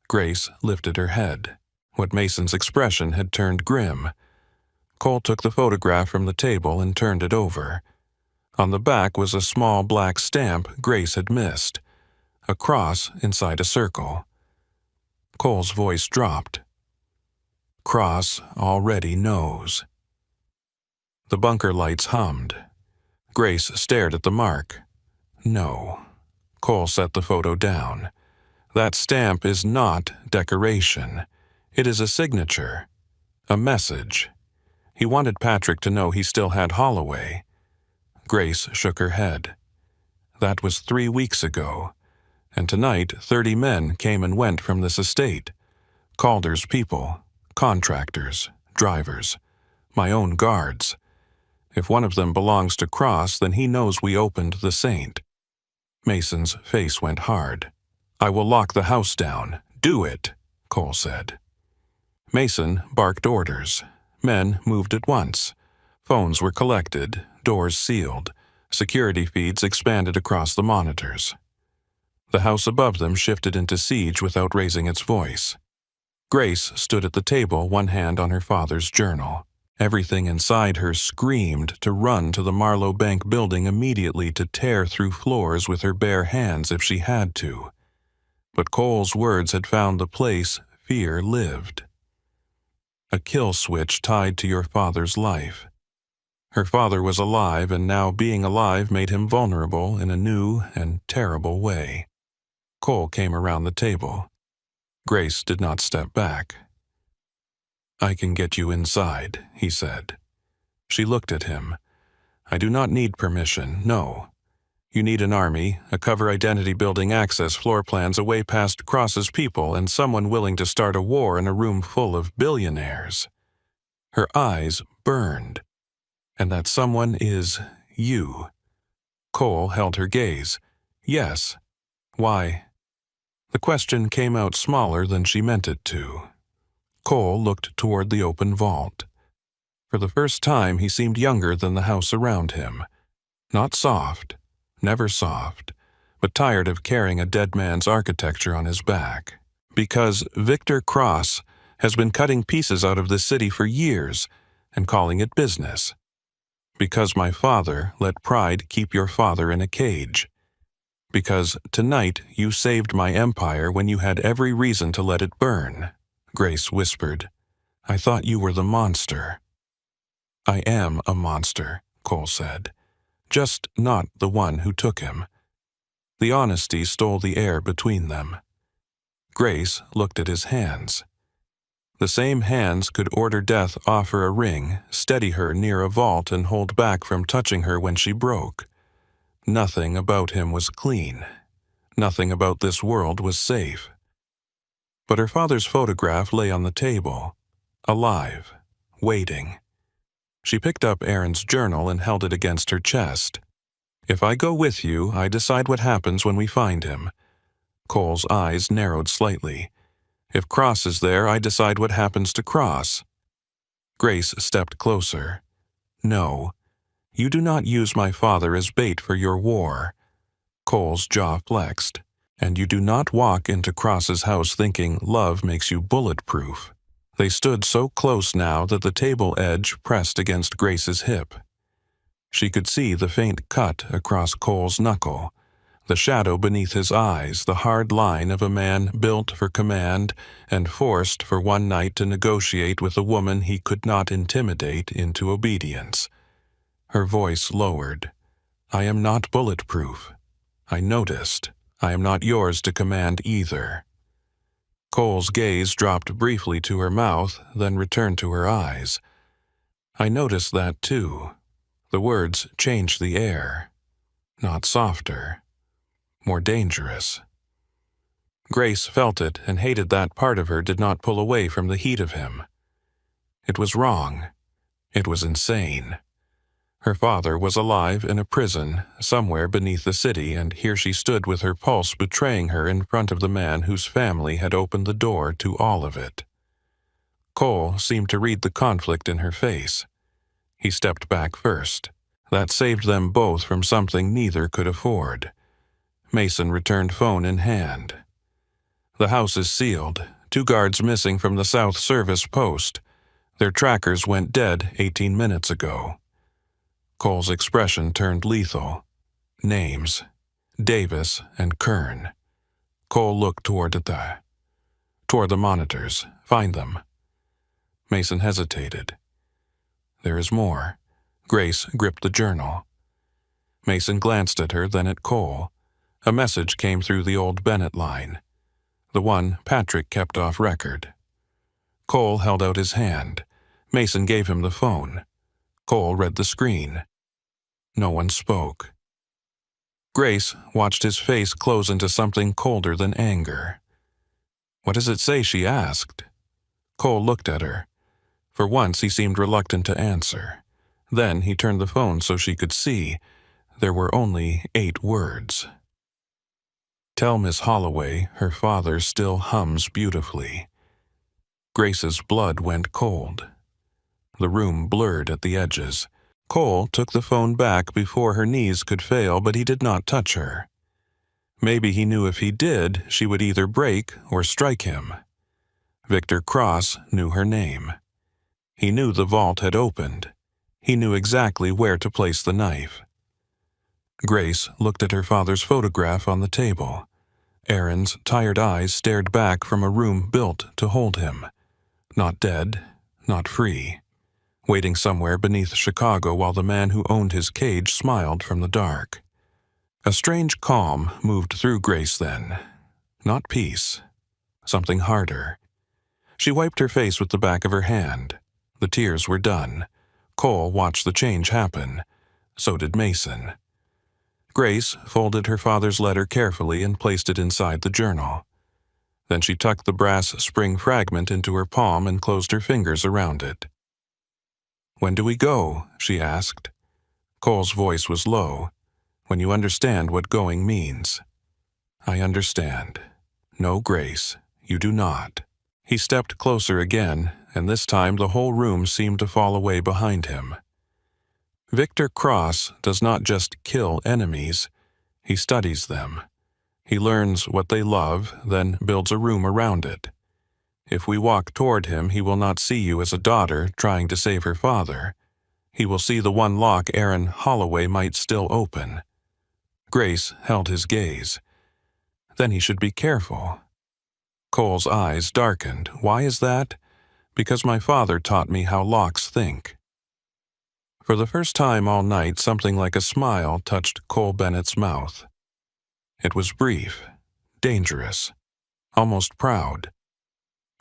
Grace lifted her head. What Mason's expression had turned grim. Cole took the photograph from the table and turned it over. On the back was a small black stamp Grace had missed. A cross inside a circle. Cole's voice dropped. "Cross already knows." The bunker lights hummed. Grace stared at the mark. "No." Cole set the photo down. "That stamp is not decoration. It is a signature. A message. He wanted Patrick to know he still had Holloway." Grace shook her head. "That was 3 weeks ago. And tonight 30 men came and went from this estate. Calder's people, contractors, drivers, my own guards. If one of them belongs to Cross, then he knows we opened the Saint." Mason's face went hard. "I will lock the house down. Do it," Cole said. Mason barked orders. Men moved at once. Phones were collected, doors sealed. Security feeds expanded across the monitors. The house above them shifted into siege without raising its voice. Grace stood at the table, one hand on her father's journal. Everything inside her screamed to run to the Marlowe Bank building immediately, to tear through floors with her bare hands if she had to. But Cole's words had found the place fear lived. A kill switch tied to your father's life. Her father was alive, and now being alive made him vulnerable in a new and terrible way. Cole came around the table. Grace did not step back. "I can get you inside," he said. She looked at him. "I do not need permission, no. You need an army, a cover identity building access floor plans away past Cross's people, and someone willing to start a war in a room full of billionaires." Her eyes burned. "And that someone is you." Cole held her gaze. "Yes. Why?" The question came out smaller than she meant it to. Cole looked toward the open vault. For the first time, he seemed younger than the house around him. Not soft, never soft, but tired of carrying a dead man's architecture on his back. "Because Victor Cross has been cutting pieces out of this city for years and calling it business. Because my father let pride keep your father in a cage. Because tonight you saved my empire when you had every reason to let it burn." Grace whispered. "I thought you were the monster." "I am a monster," Cole said. "Just not the one who took him." The honesty stole the air between them. Grace looked at his hands. The same hands could order death off her a ring, steady her near a vault, and hold back from touching her when she broke. Nothing about him was clean. Nothing about this world was safe. But her father's photograph lay on the table, alive, waiting. She picked up Aaron's journal and held it against her chest. "If I go with you, I decide what happens when we find him." Cole's eyes narrowed slightly. "If Cross is there, I decide what happens to Cross." Grace stepped closer. "No, you do not use my father as bait for your war." Cole's jaw flexed. "And you do not walk into Cross's house thinking love makes you bulletproof." They stood so close now that the table edge pressed against Grace's hip. She could see the faint cut across Cole's knuckle, the shadow beneath his eyes, the hard line of a man built for command and forced for one night to negotiate with a woman he could not intimidate into obedience. Her voice lowered. "I am not bulletproof. I noticed. I am not yours to command either." Cole's gaze dropped briefly to her mouth, then returned to her eyes. I noticed that too. The words changed the air. Not softer, more dangerous. Grace felt it and hated that part of her did not pull away from the heat of him. It was wrong. It was insane. Her father was alive in a prison somewhere beneath the city, and here she stood with her pulse betraying her in front of the man whose family had opened the door to all of it. Cole seemed to read the conflict in her face. He stepped back first. That saved them both from something neither could afford. Mason returned phone in hand. The house is sealed. 2 guards missing from the South Service post. Their trackers went dead 18 minutes ago. Cole's expression turned lethal. Names: Davis and Kern. Cole looked toward the monitors. Find them. Mason hesitated. There is more. Grace gripped the journal. Mason glanced at her, then at Cole. A message came through the old Bennett line. The one Patrick kept off record. Cole held out his hand. Mason gave him the phone. Cole read the screen. No one spoke. Grace watched his face close into something colder than anger. "What does it say?" she asked. Cole looked at her. For once he seemed reluctant to answer. Then he turned the phone so she could see. There were only 8 words. "Tell Miss Holloway her father still hums beautifully." Grace's blood went cold. The room blurred at the edges. Cole took the phone back before her knees could fail, but he did not touch her. Maybe he knew if he did, she would either break or strike him. Victor Cross knew her name. He knew the vault had opened. He knew exactly where to place the knife. Grace looked at her father's photograph on the table. Aaron's tired eyes stared back from a room built to hold him. Not dead, not free. Waiting somewhere beneath Chicago while the man who owned his cage smiled from the dark. A strange calm moved through Grace then. Not peace. Something harder. She wiped her face with the back of her hand. The tears were done. Cole watched the change happen. So did Mason. Grace folded her father's letter carefully and placed it inside the journal. Then she tucked the brass spring fragment into her palm and closed her fingers around it. "When do we go?" she asked. Cole's voice was low. "When you understand what going means." "I understand." "No, Grace, you do not." He stepped closer again, and this time the whole room seemed to fall away behind him. Victor Cross does not just kill enemies. He studies them. He learns what they love, then builds a room around it. If we walk toward him, he will not see you as a daughter trying to save her father. He will see the one lock Aaron Holloway might still open. Grace held his gaze. Then he should be careful. Cole's eyes darkened. "Why is that?" "Because my father taught me how locks think." For the first time all night, something like a smile touched Cole Bennett's mouth. It was brief, dangerous, almost proud.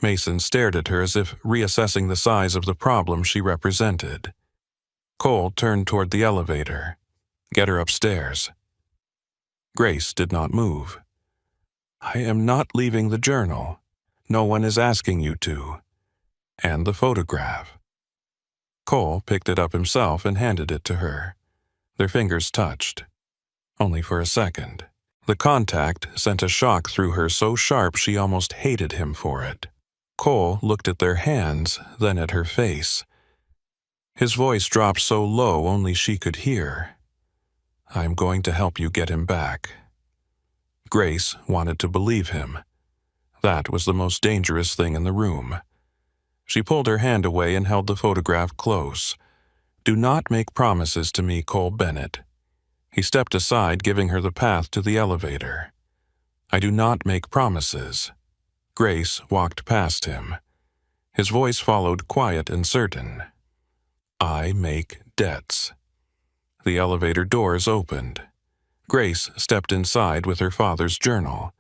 Mason stared at her as if reassessing the size of the problem she represented. Cole turned toward the elevator. "Get her upstairs." Grace did not move. "I am not leaving the journal. No one is asking you to." And the photograph. Cole picked it up himself and handed it to her. Their fingers touched. Only for a second. The contact sent a shock through her so sharp she almost hated him for it. Cole looked at their hands, then at her face. His voice dropped so low only she could hear. "I'm going to help you get him back." Grace wanted to believe him. That was the most dangerous thing in the room. She pulled her hand away and held the photograph close. "Do not make promises to me, Cole Bennett." He stepped aside, giving her the path to the elevator. "I do not make promises." Grace walked past him. His voice followed, quiet and certain. "I make debts." The elevator doors opened. Grace stepped inside with her father's journal.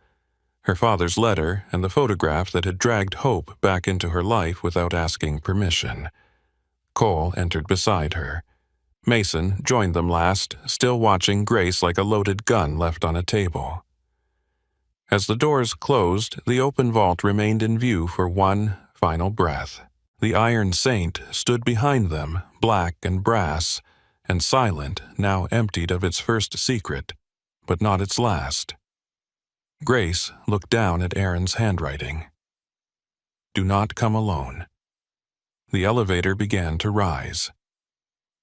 Her father's letter and the photograph that had dragged hope back into her life without asking permission. Cole entered beside her. Mason joined them last, still watching Grace like a loaded gun left on a table. As the doors closed, the open vault remained in view for one final breath. The Iron Saint stood behind them, black and brass, and silent, now emptied of its first secret, but not its last. Grace looked down at Aaron's handwriting. "Do not come alone." The elevator began to rise.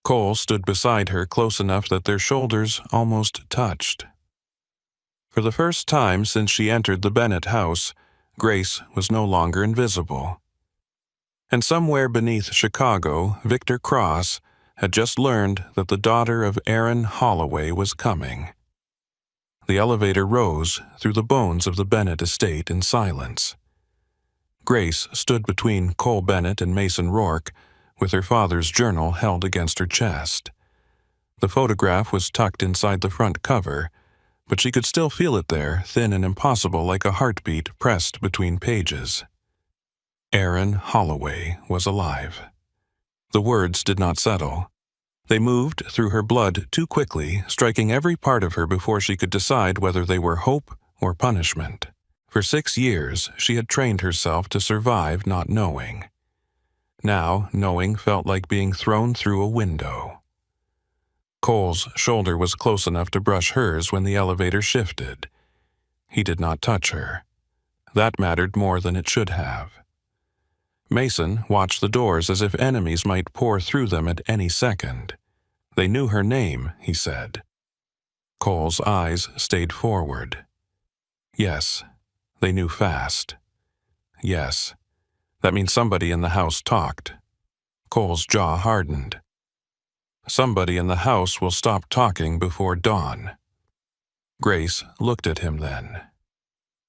Cole stood beside her close enough that their shoulders almost touched. For the first time since she entered the Bennett house, Grace was no longer invisible. And somewhere beneath Chicago, Victor Cross had just learned that the daughter of Aaron Holloway was coming. The elevator rose through the bones of the Bennett estate in silence. Grace stood between Cole Bennett and Mason Rourke, with her father's journal held against her chest. The photograph was tucked inside the front cover, but she could still feel it there, thin and impossible like a heartbeat pressed between pages. Aaron Holloway was alive. The words did not settle. They moved through her blood too quickly, striking every part of her before she could decide whether they were hope or punishment. For 6 years, she had trained herself to survive not knowing. Now, knowing felt like being thrown through a window. Cole's shoulder was close enough to brush hers when the elevator shifted. He did not touch her. That mattered more than it should have. Mason watched the doors as if enemies might pour through them at any second. "They knew her name," he said. Cole's eyes stayed forward. Yes, they knew fast. Yes, that means somebody in the house talked. Cole's jaw hardened. Somebody in the house will stop talking before dawn. Grace looked at him then.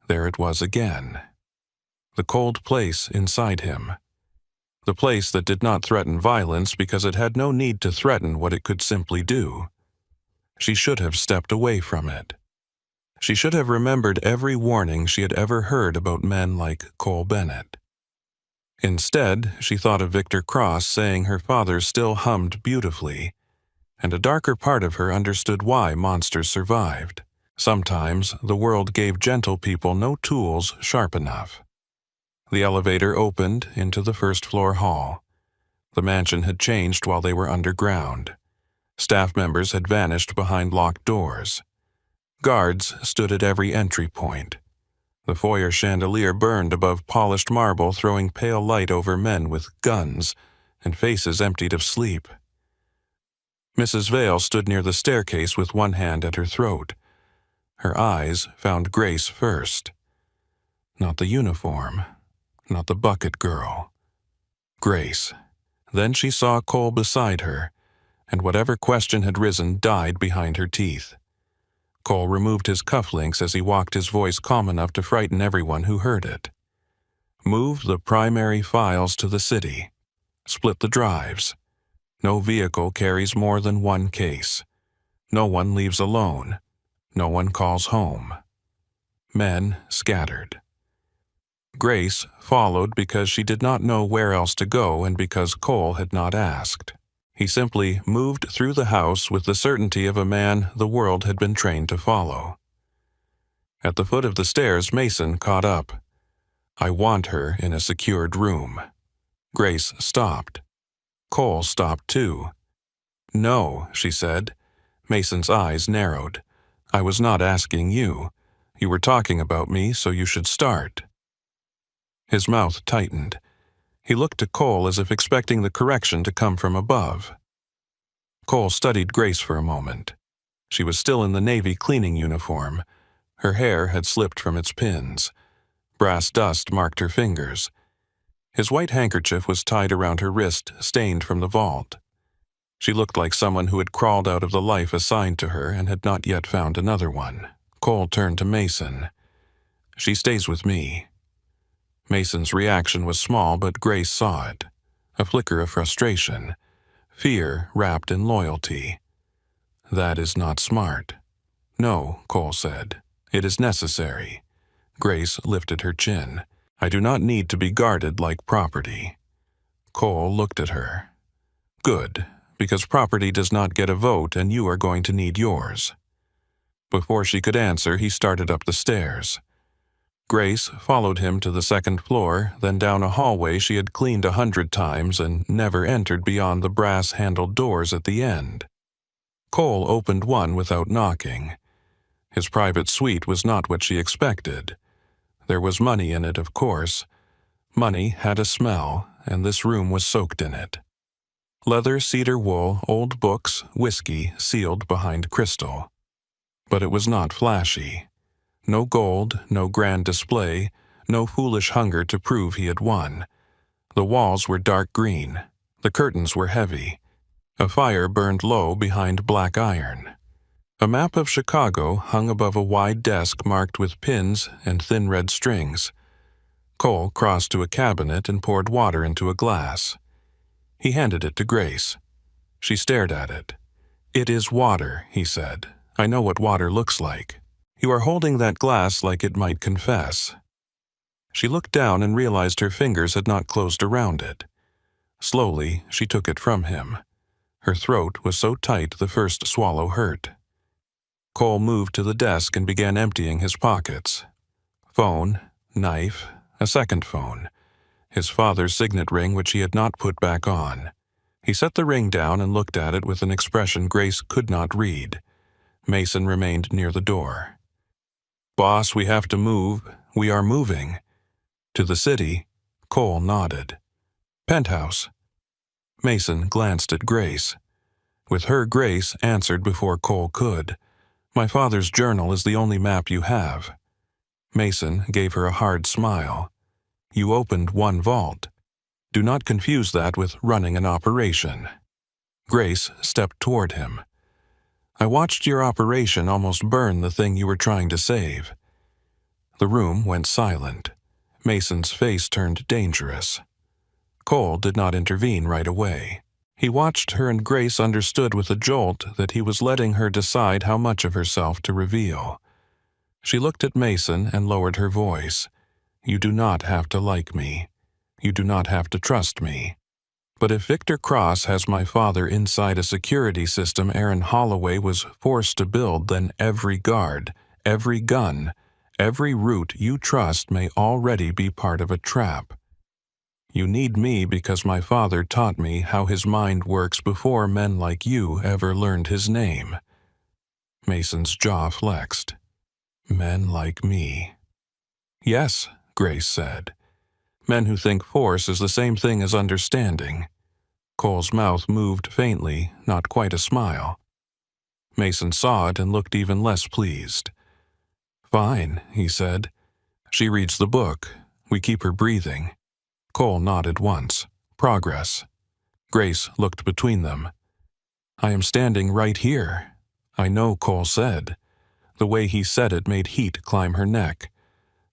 There it was again. The cold place inside him. The place that did not threaten violence because it had no need to threaten what it could simply do. She should have stepped away from it. She should have remembered every warning she had ever heard about men like Cole Bennett. Instead, she thought of Victor Cross saying her father still hummed beautifully, and a darker part of her understood why monsters survived. Sometimes the world gave gentle people no tools sharp enough. The elevator opened into the first-floor hall. The mansion had changed while they were underground. Staff members had vanished behind locked doors. Guards stood at every entry point. The foyer chandelier burned above polished marble, throwing pale light over men with guns and faces emptied of sleep. Mrs. Vale stood near the staircase with one hand at her throat. Her eyes found Grace first. Not the uniform. Not the bucket girl. Grace. Then she saw Cole beside her, and whatever question had risen died behind her teeth. Cole removed his cufflinks as he walked, his voice calm enough to frighten everyone who heard it. Move the primary files to the city. Split the drives. No vehicle carries more than one case. No one leaves alone. No one calls home. Men scattered. Grace followed because she did not know where else to go and because Cole had not asked. He simply moved through the house with the certainty of a man the world had been trained to follow. At the foot of the stairs, Mason caught up. "I want her in a secured room." Grace stopped. Cole stopped too. "No," she said. Mason's eyes narrowed. "I was not asking you. You were talking about me, so you should start." His mouth tightened. He looked to Cole as if expecting the correction to come from above. Cole studied Grace for a moment. She was still in the Navy cleaning uniform. Her hair had slipped from its pins. Brass dust marked her fingers. His white handkerchief was tied around her wrist, stained from the vault. She looked like someone who had crawled out of the life assigned to her and had not yet found another one. Cole turned to Mason. "She stays with me." Mason's reaction was small, but Grace saw it. A flicker of frustration. Fear wrapped in loyalty. "That is not smart." "No," Cole said. "It is necessary." Grace lifted her chin. "I do not need to be guarded like property." Cole looked at her. Good, because property does not get a vote and you are going to need yours. Before she could answer, he started up the stairs. Grace followed him to the second floor, then down a hallway she had cleaned 100 times and never entered beyond the brass-handled doors at the end. Cole opened one without knocking. His private suite was not what she expected. There was money in it, of course. Money had a smell, and this room was soaked in it. Leather, cedar wool, old books, whiskey, sealed behind crystal. But it was not flashy. No gold, no grand display, no foolish hunger to prove he had won. The walls were dark green. The curtains were heavy. A fire burned low behind black iron. A map of Chicago hung above a wide desk marked with pins and thin red strings. Cole crossed to a cabinet and poured water into a glass. He handed it to Grace. She stared at it. "It is water," he said. "I know what water looks like. You are holding that glass like it might confess." She looked down and realized her fingers had not closed around it. Slowly, she took it from him. Her throat was so tight the first swallow hurt. Cole moved to the desk and began emptying his pockets. Phone, knife, a second phone. His father's signet ring which he had not put back on. He set the ring down and looked at it with an expression Grace could not read. Mason remained near the door. "Boss, we have to move. We are moving." "To the city?" Cole nodded. "Penthouse." Mason glanced at Grace. With her, Grace answered before Cole could. "My father's journal is the only map you have." Mason gave her a hard smile. "You opened one vault. Do not confuse that with running an operation." Grace stepped toward him. "I watched your operation almost burn the thing you were trying to save." The room went silent. Mason's face turned dangerous. Cole did not intervene right away. He watched her, and Grace understood with a jolt that he was letting her decide how much of herself to reveal. She looked at Mason and lowered her voice. "You do not have to like me. You do not have to trust me. But if Victor Cross has my father inside a security system Aaron Holloway was forced to build, then every guard, every gun, every route you trust may already be part of a trap. You need me because my father taught me how his mind works before men like you ever learned his name." Mason's jaw flexed. "Men like me." "Yes," Grace said. "Men who think force is the same thing as understanding." Cole's mouth moved faintly, not quite a smile. Mason saw it and looked even less pleased. "Fine," he said. "She reads the book. We keep her breathing." Cole nodded once. Progress. Grace looked between them. "I am standing right here." "I know," Cole said. The way he said it made heat climb her neck.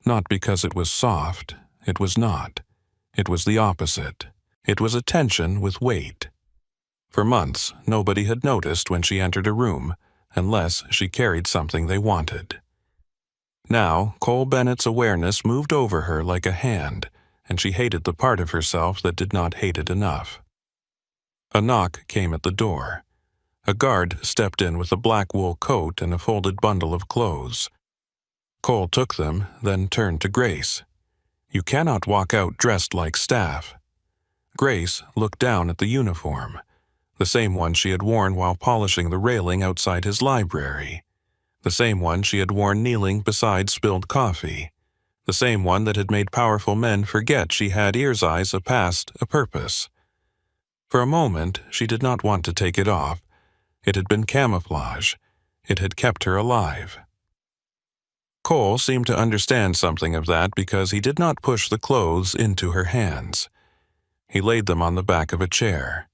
Not because it was soft. It was not. It was the opposite. It was a tension with weight. For months, nobody had noticed when she entered a room, unless she carried something they wanted. Now, Cole Bennett's awareness moved over her like a hand, and she hated the part of herself that did not hate it enough. A knock came at the door. A guard stepped in with a black wool coat and a folded bundle of clothes. Cole took them, then turned to Grace. "You cannot walk out dressed like staff." Grace looked down at the uniform, the same one she had worn while polishing the railing outside his library, the same one she had worn kneeling beside spilled coffee, the same one that had made powerful men forget she had ears, eyes, a past, a purpose. For a moment, she did not want to take it off. It had been camouflage. It had kept her alive. Cole seemed to understand something of that because he did not push the clothes into her hands. He laid them on the back of a chair.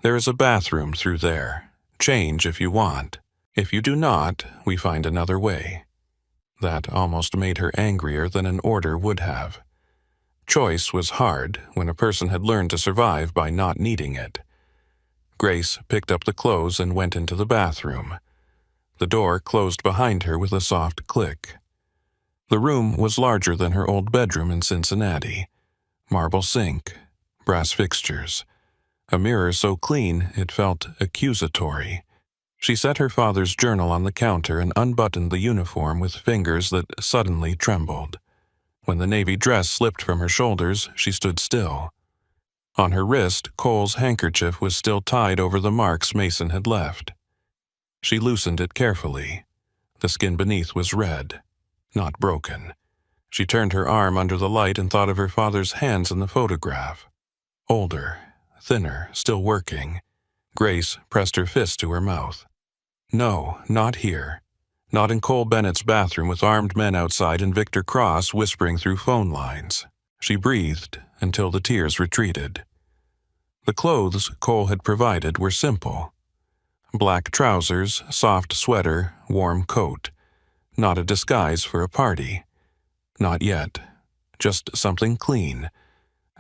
"There is a bathroom through there. Change if you want. If you do not, we find another way." That almost made her angrier than an order would have. Choice was hard when a person had learned to survive by not needing it. Grace picked up the clothes and went into the bathroom. The door closed behind her with a soft click. The room was larger than her old bedroom in Cincinnati. Marble sink, brass fixtures. a mirror so clean it felt accusatory. She set her father's journal on the counter and unbuttoned the uniform with fingers that suddenly trembled. When the navy dress slipped from her shoulders, she stood still. On her wrist, Cole's handkerchief was still tied over the marks Mason had left. She loosened it carefully. The skin beneath was red, not broken. She turned her arm under the light and thought of her father's hands in the photograph. Older, thinner, still working. Grace pressed her fist to her mouth. No, not here. Not in Cole Bennett's bathroom with armed men outside and Victor Cross whispering through phone lines. She breathed until the tears retreated. The clothes Cole had provided were simple. Black trousers, soft sweater, warm coat. Not a disguise for a party. Not yet. Just something clean.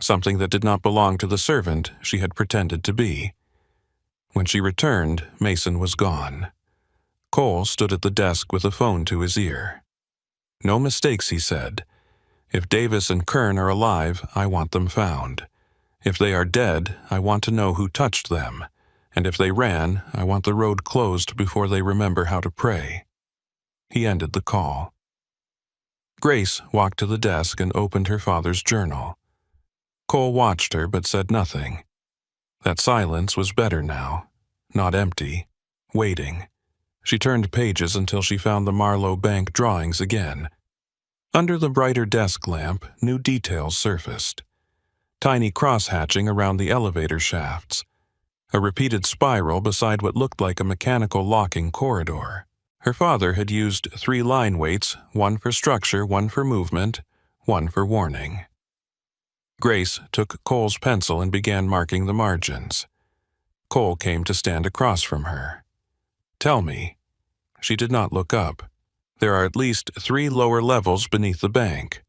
Something that did not belong to the servant she had pretended to be. When she returned, Mason was gone. Cole stood at the desk with a phone to his ear. No mistakes, he said. If Davis and Kern are alive, I want them found. If they are dead, I want to know who touched them. And if they ran, I want the road closed before they remember how to pray. He ended the call. Grace walked to the desk and opened her father's journal. Cole watched her but said nothing. That silence was better now. Not empty. Waiting. She turned pages until she found the Marlowe Bank drawings again. Under the brighter desk lamp, new details surfaced. Tiny cross-hatching around the elevator shafts. A repeated spiral beside what looked like a mechanical locking corridor. Her father had used 3 line weights, one for structure, one for movement, one for warning. Grace took Cole's pencil and began marking the margins. Cole came to stand across from her. Tell me. She did not look up. There are at least 3 lower levels beneath the bank.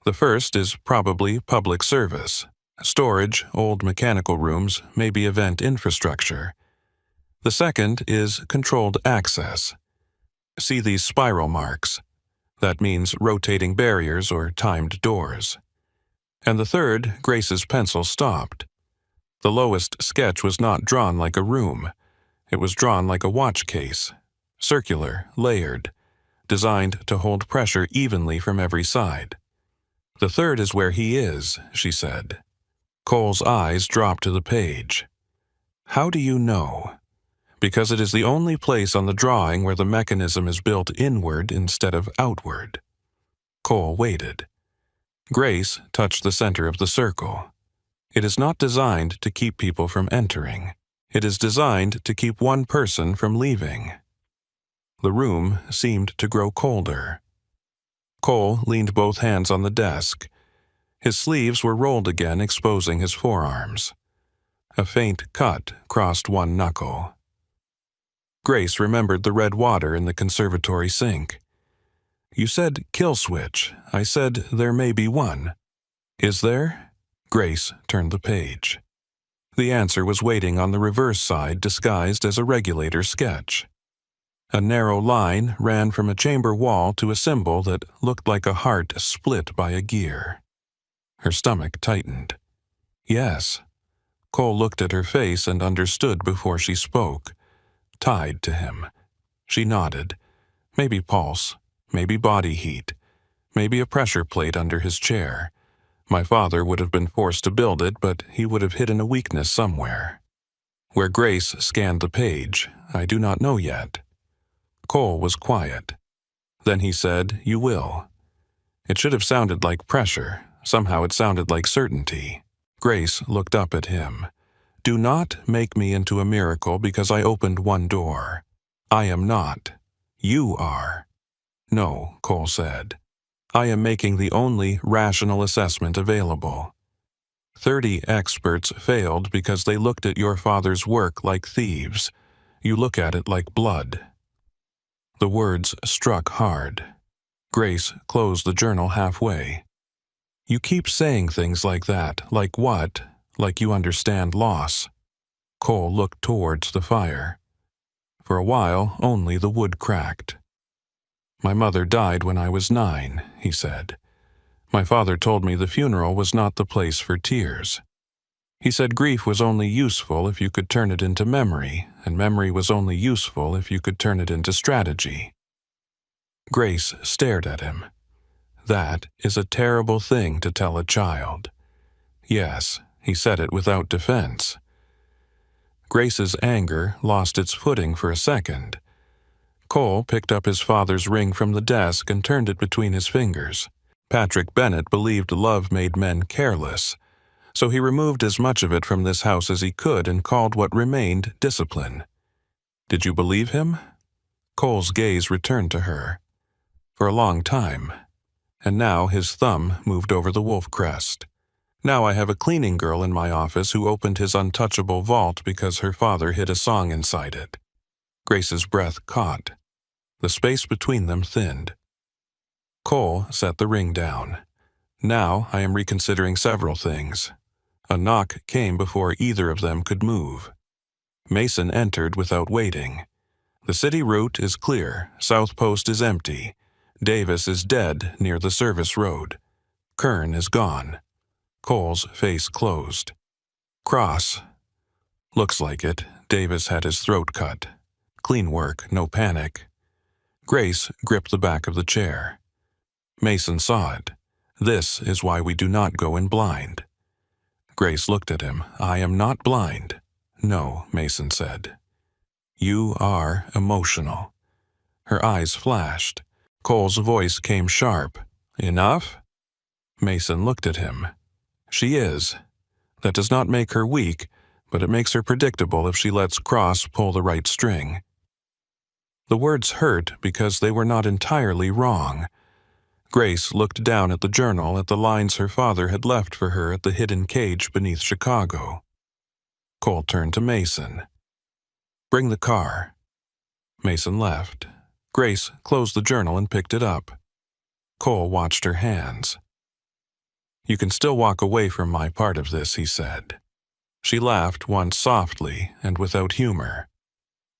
The first is probably public service. Storage, old mechanical rooms, maybe event infrastructure. The second is controlled access. See these spiral marks. That means rotating barriers or timed doors. And the third, Grace's pencil stopped. The lowest sketch was not drawn like a room. It was drawn like a watch case. Circular, layered, designed to hold pressure evenly from every side. The third is where he is, she said. Cole's eyes dropped to the page. How do you know? Because it is the only place on the drawing where the mechanism is built inward instead of outward. Cole waited. Grace touched the center of the circle. It is not designed to keep people from entering. It is designed to keep one person from leaving. The room seemed to grow colder. Cole leaned both hands on the desk. His sleeves were rolled again, exposing his forearms. A faint cut crossed one knuckle. Grace remembered the red water in the conservatory sink. You said kill switch. I said there may be one. Is there? Grace turned the page. The answer was waiting on the reverse side, disguised as a regulator sketch. A narrow line ran from a chamber wall to a symbol that looked like a heart split by a gear. Her stomach tightened. Yes. Cole looked at her face and understood before she spoke. Tied to him. She nodded. Maybe pulse, maybe body heat, maybe a pressure plate under his chair. My father would have been forced to build it, but he would have hidden a weakness somewhere. Where Grace scanned the page, I do not know yet. Cole was quiet. Then he said, You will. It should have sounded like pressure. Somehow it sounded like certainty. Grace looked up at him. Do not make me into a miracle because I opened one door. I am not. You are. No, Cole said. I am making the only rational assessment available. 30 experts failed because they looked at your father's work like thieves. You look at it like blood. The words struck hard. Grace closed the journal halfway. You keep saying things like that. Like what? Like you understand loss. Cole looked towards the fire. For a while, only the wood cracked. My mother died when I was 9, he said. My father told me the funeral was not the place for tears. He said grief was only useful if you could turn it into memory, and memory was only useful if you could turn it into strategy. Grace stared at him. That is a terrible thing to tell a child. Yes, he said it without defense. Grace's anger lost its footing for a second. Cole picked up his father's ring from the desk and turned it between his fingers. Patrick Bennett believed love made men careless, so he removed as much of it from this house as he could and called what remained discipline. Did you believe him? Cole's gaze returned to her. For a long time. And now his thumb moved over the wolf crest. Now I have a cleaning girl in my office who opened his untouchable vault because her father hid a song inside it. Grace's breath caught. The space between them thinned. Cole set the ring down. Now I am reconsidering several things. A knock came before either of them could move. Mason entered without waiting. The city route is clear. South Post is empty. Davis is dead near the service road. Kern is gone. Cole's face closed. Cross. Looks like it. Davis had his throat cut. Clean work, no panic. Grace gripped the back of the chair. Mason saw it. This is why we do not go in blind. Grace looked at him. I am not blind. No, Mason said. You are emotional. Her eyes flashed. Cole's voice came sharp. Enough? Mason looked at him. She is. That does not make her weak, but it makes her predictable if she lets Cross pull the right string. The words hurt because they were not entirely wrong. Grace looked down at the journal at the lines her father had left for her at the hidden cage beneath Chicago. Cole turned to Mason. Bring the car. Mason left. Grace closed the journal and picked it up. Cole watched her hands. You can still walk away from my part of this, he said. She laughed once softly and without humor.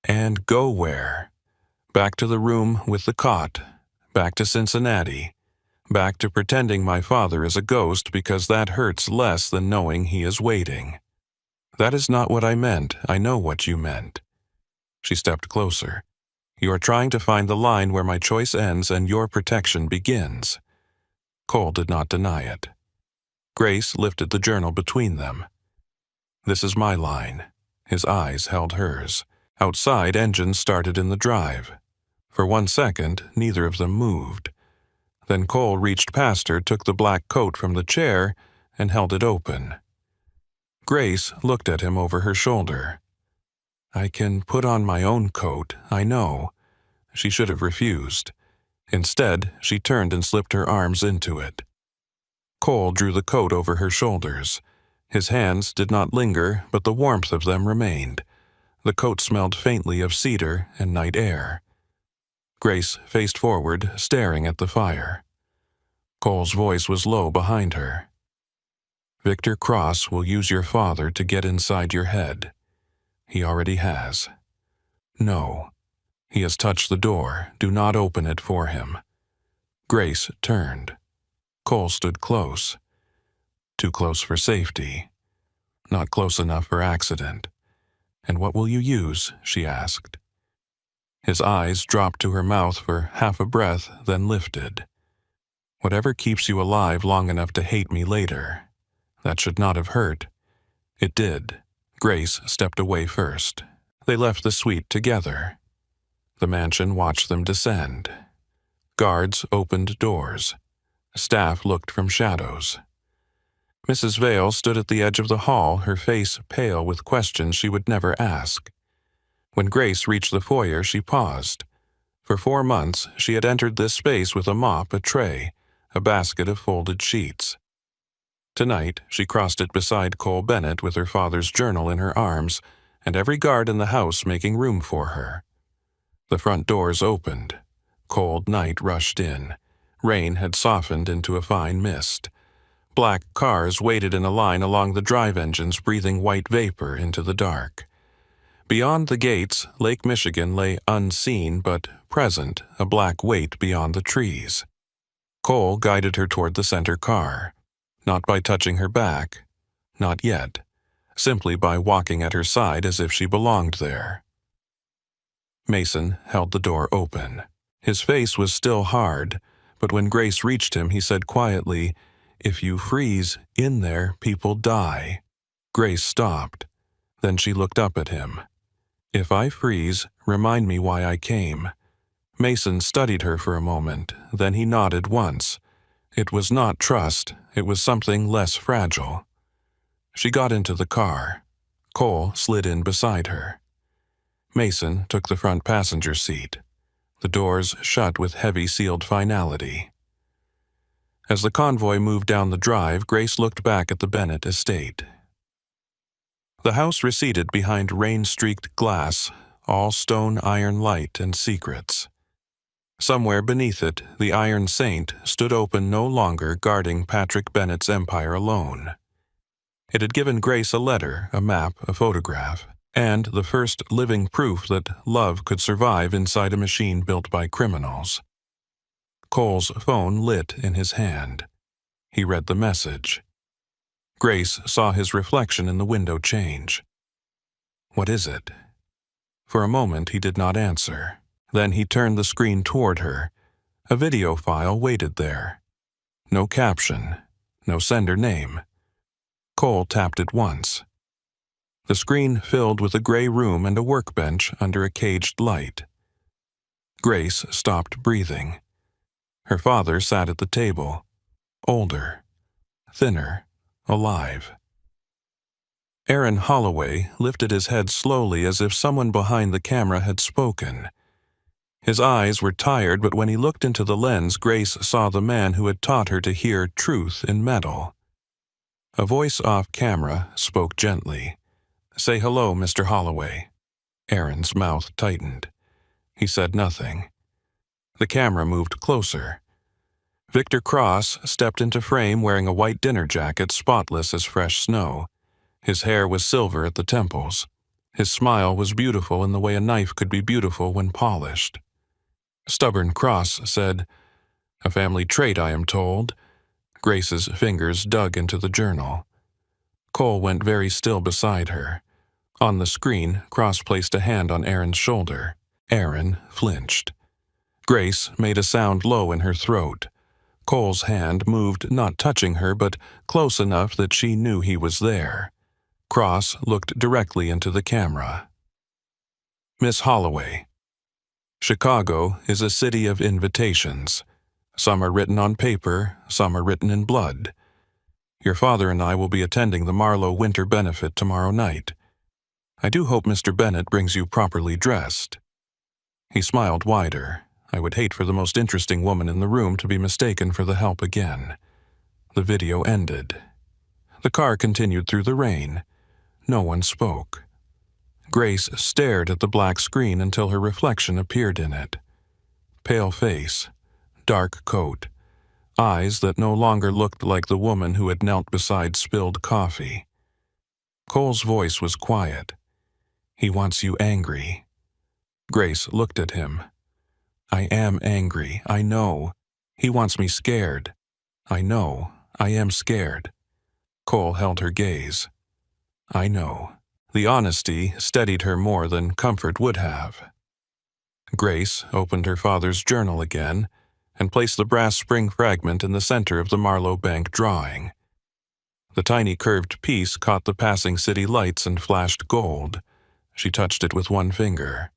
And go where? Back to the room with the cot. Back to Cincinnati. Back to pretending my father is a ghost because that hurts less than knowing he is waiting. That is not what I meant. I know what you meant. She stepped closer. You are trying to find the line where my choice ends and your protection begins. Cole did not deny it. Grace lifted the journal between them. This is my line. His eyes held hers. Outside, engines started in the drive. For 1 second, neither of them moved. Then Cole reached past her, took the black coat from the chair, and held it open. Grace looked at him over her shoulder. I can put on my own coat, I know. She should have refused. Instead, she turned and slipped her arms into it. Cole drew the coat over her shoulders. His hands did not linger, but the warmth of them remained. The coat smelled faintly of cedar and night air. Grace faced forward, staring at the fire. Cole's voice was low behind her. Victor Cross will use your father to get inside your head. He already has. No. He has touched the door. Do not open it for him. Grace turned. Cole stood close. Too close for safety. Not close enough for accident. And what will you use? She asked. His eyes dropped to her mouth for half a breath, then lifted. Whatever keeps you alive long enough to hate me later. That should not have hurt. It did. Grace stepped away first. They left the suite together. The mansion watched them descend. Guards opened doors. Staff looked from shadows. Mrs. Vale stood at the edge of the hall, her face pale with questions she would never ask. When Grace reached the foyer, she paused. For 4 months, she had entered this space with a mop, a tray, a basket of folded sheets. Tonight, she crossed it beside Cole Bennett with her father's journal in her arms, and every guard in the house making room for her. The front doors opened. Cold night rushed in. Rain had softened into a fine mist. Black cars waited in a line along the drive engines, breathing white vapor into the dark. Beyond the gates, Lake Michigan lay unseen but present, a black weight beyond the trees. Cole guided her toward the center car. Not by touching her back. Not yet. simply by walking at her side as if she belonged there. Mason held the door open. His face was still hard, but when Grace reached him, he said quietly, "If you freeze in there, people die." Grace stopped. Then she looked up at him. "If I freeze, remind me why I came." Mason studied her for a moment, then he nodded once. It was not trust, it was something less fragile. She got into the car. Cole slid in beside her. Mason took the front passenger seat. The doors shut with heavy sealed finality. As the convoy moved down the drive, Grace looked back at the Bennett estate. The house receded behind rain-streaked glass, all stone iron light and secrets. Somewhere beneath it, the Iron Saint stood open, no longer guarding Patrick Bennett's empire alone. It had given Grace a letter, a map, a photograph, and the first living proof that love could survive inside a machine built by criminals. Cole's phone lit in his hand. He read the message. Grace saw his reflection in the window change. "What is it?" For a moment he did not answer. Then he turned the screen toward her. A video file waited there. No caption, no sender name. Cole tapped it once. The screen filled with a gray room and a workbench under a caged light. Grace stopped breathing. Her father sat at the table, older, thinner, alive. Aaron Holloway lifted his head slowly as if someone behind the camera had spoken. His eyes were tired, but when he looked into the lens, Grace saw the man who had taught her to hear truth in metal. A voice off camera spoke gently. "Say hello, Mr. Holloway." Aaron's mouth tightened. He said nothing. The camera moved closer. Victor Cross stepped into frame wearing a white dinner jacket spotless as fresh snow. His hair was silver at the temples. His smile was beautiful in the way a knife could be beautiful when polished. Stubborn Cross said, "A family trait, I am told." Grace's fingers dug into the journal. Cole went very still beside her. On the screen, Cross placed a hand on Aaron's shoulder. Aaron flinched. Grace made a sound low in her throat. Cole's hand moved, not touching her, but close enough that she knew he was there. Cross looked directly into the camera. "Miss Holloway, Chicago is a city of invitations. Some are written on paper, some are written in blood. Your father and I will be attending the Marlowe Winter Benefit tomorrow night. I do hope Mr. Bennett brings you properly dressed." He smiled wider. I would hate for the most interesting woman in the room to be mistaken for the help again. The video ended. The car continued through the rain. No one spoke. Grace stared at the black screen until her reflection appeared in it. Pale face, dark coat, eyes that no longer looked like the woman who had knelt beside spilled coffee. Cole's voice was quiet. "He wants you angry." Grace looked at him. "I am angry, I know. He wants me scared. I know, I am scared." Cole held her gaze. "I know." The honesty steadied her more than comfort would have. Grace opened her father's journal again and placed the brass spring fragment in the center of the Marlowe Bank drawing. The tiny curved piece caught the passing city lights and flashed gold. She touched it with one finger.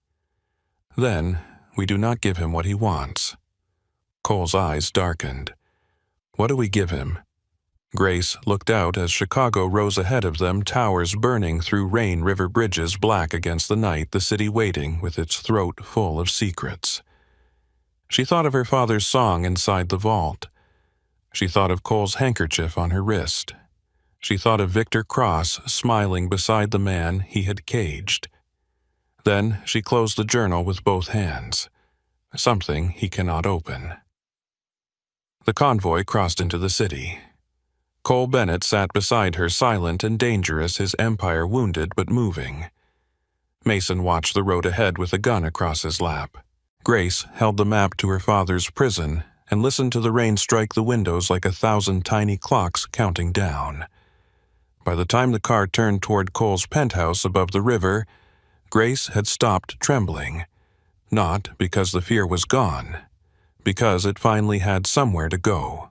"Then, we do not give him what he wants." Cole's eyes darkened. "What do we give him?" Grace looked out as Chicago rose ahead of them, towers burning through rain river bridges black against the night, the city waiting with its throat full of secrets. She thought of her father's song inside the vault. She thought of Cole's handkerchief on her wrist. She thought of Victor Cross smiling beside the man he had caged. Then she closed the journal with both hands. Something he cannot open. The convoy crossed into the city. Cole Bennett sat beside her, silent and dangerous, his empire wounded but moving. Mason watched the road ahead with a gun across his lap. Grace held the map to her father's prison and listened to the rain strike the windows like 1,000 tiny clocks counting down. By the time the car turned toward Cole's penthouse above the river, Grace had stopped trembling. Not because the fear was gone, because it finally had somewhere to go.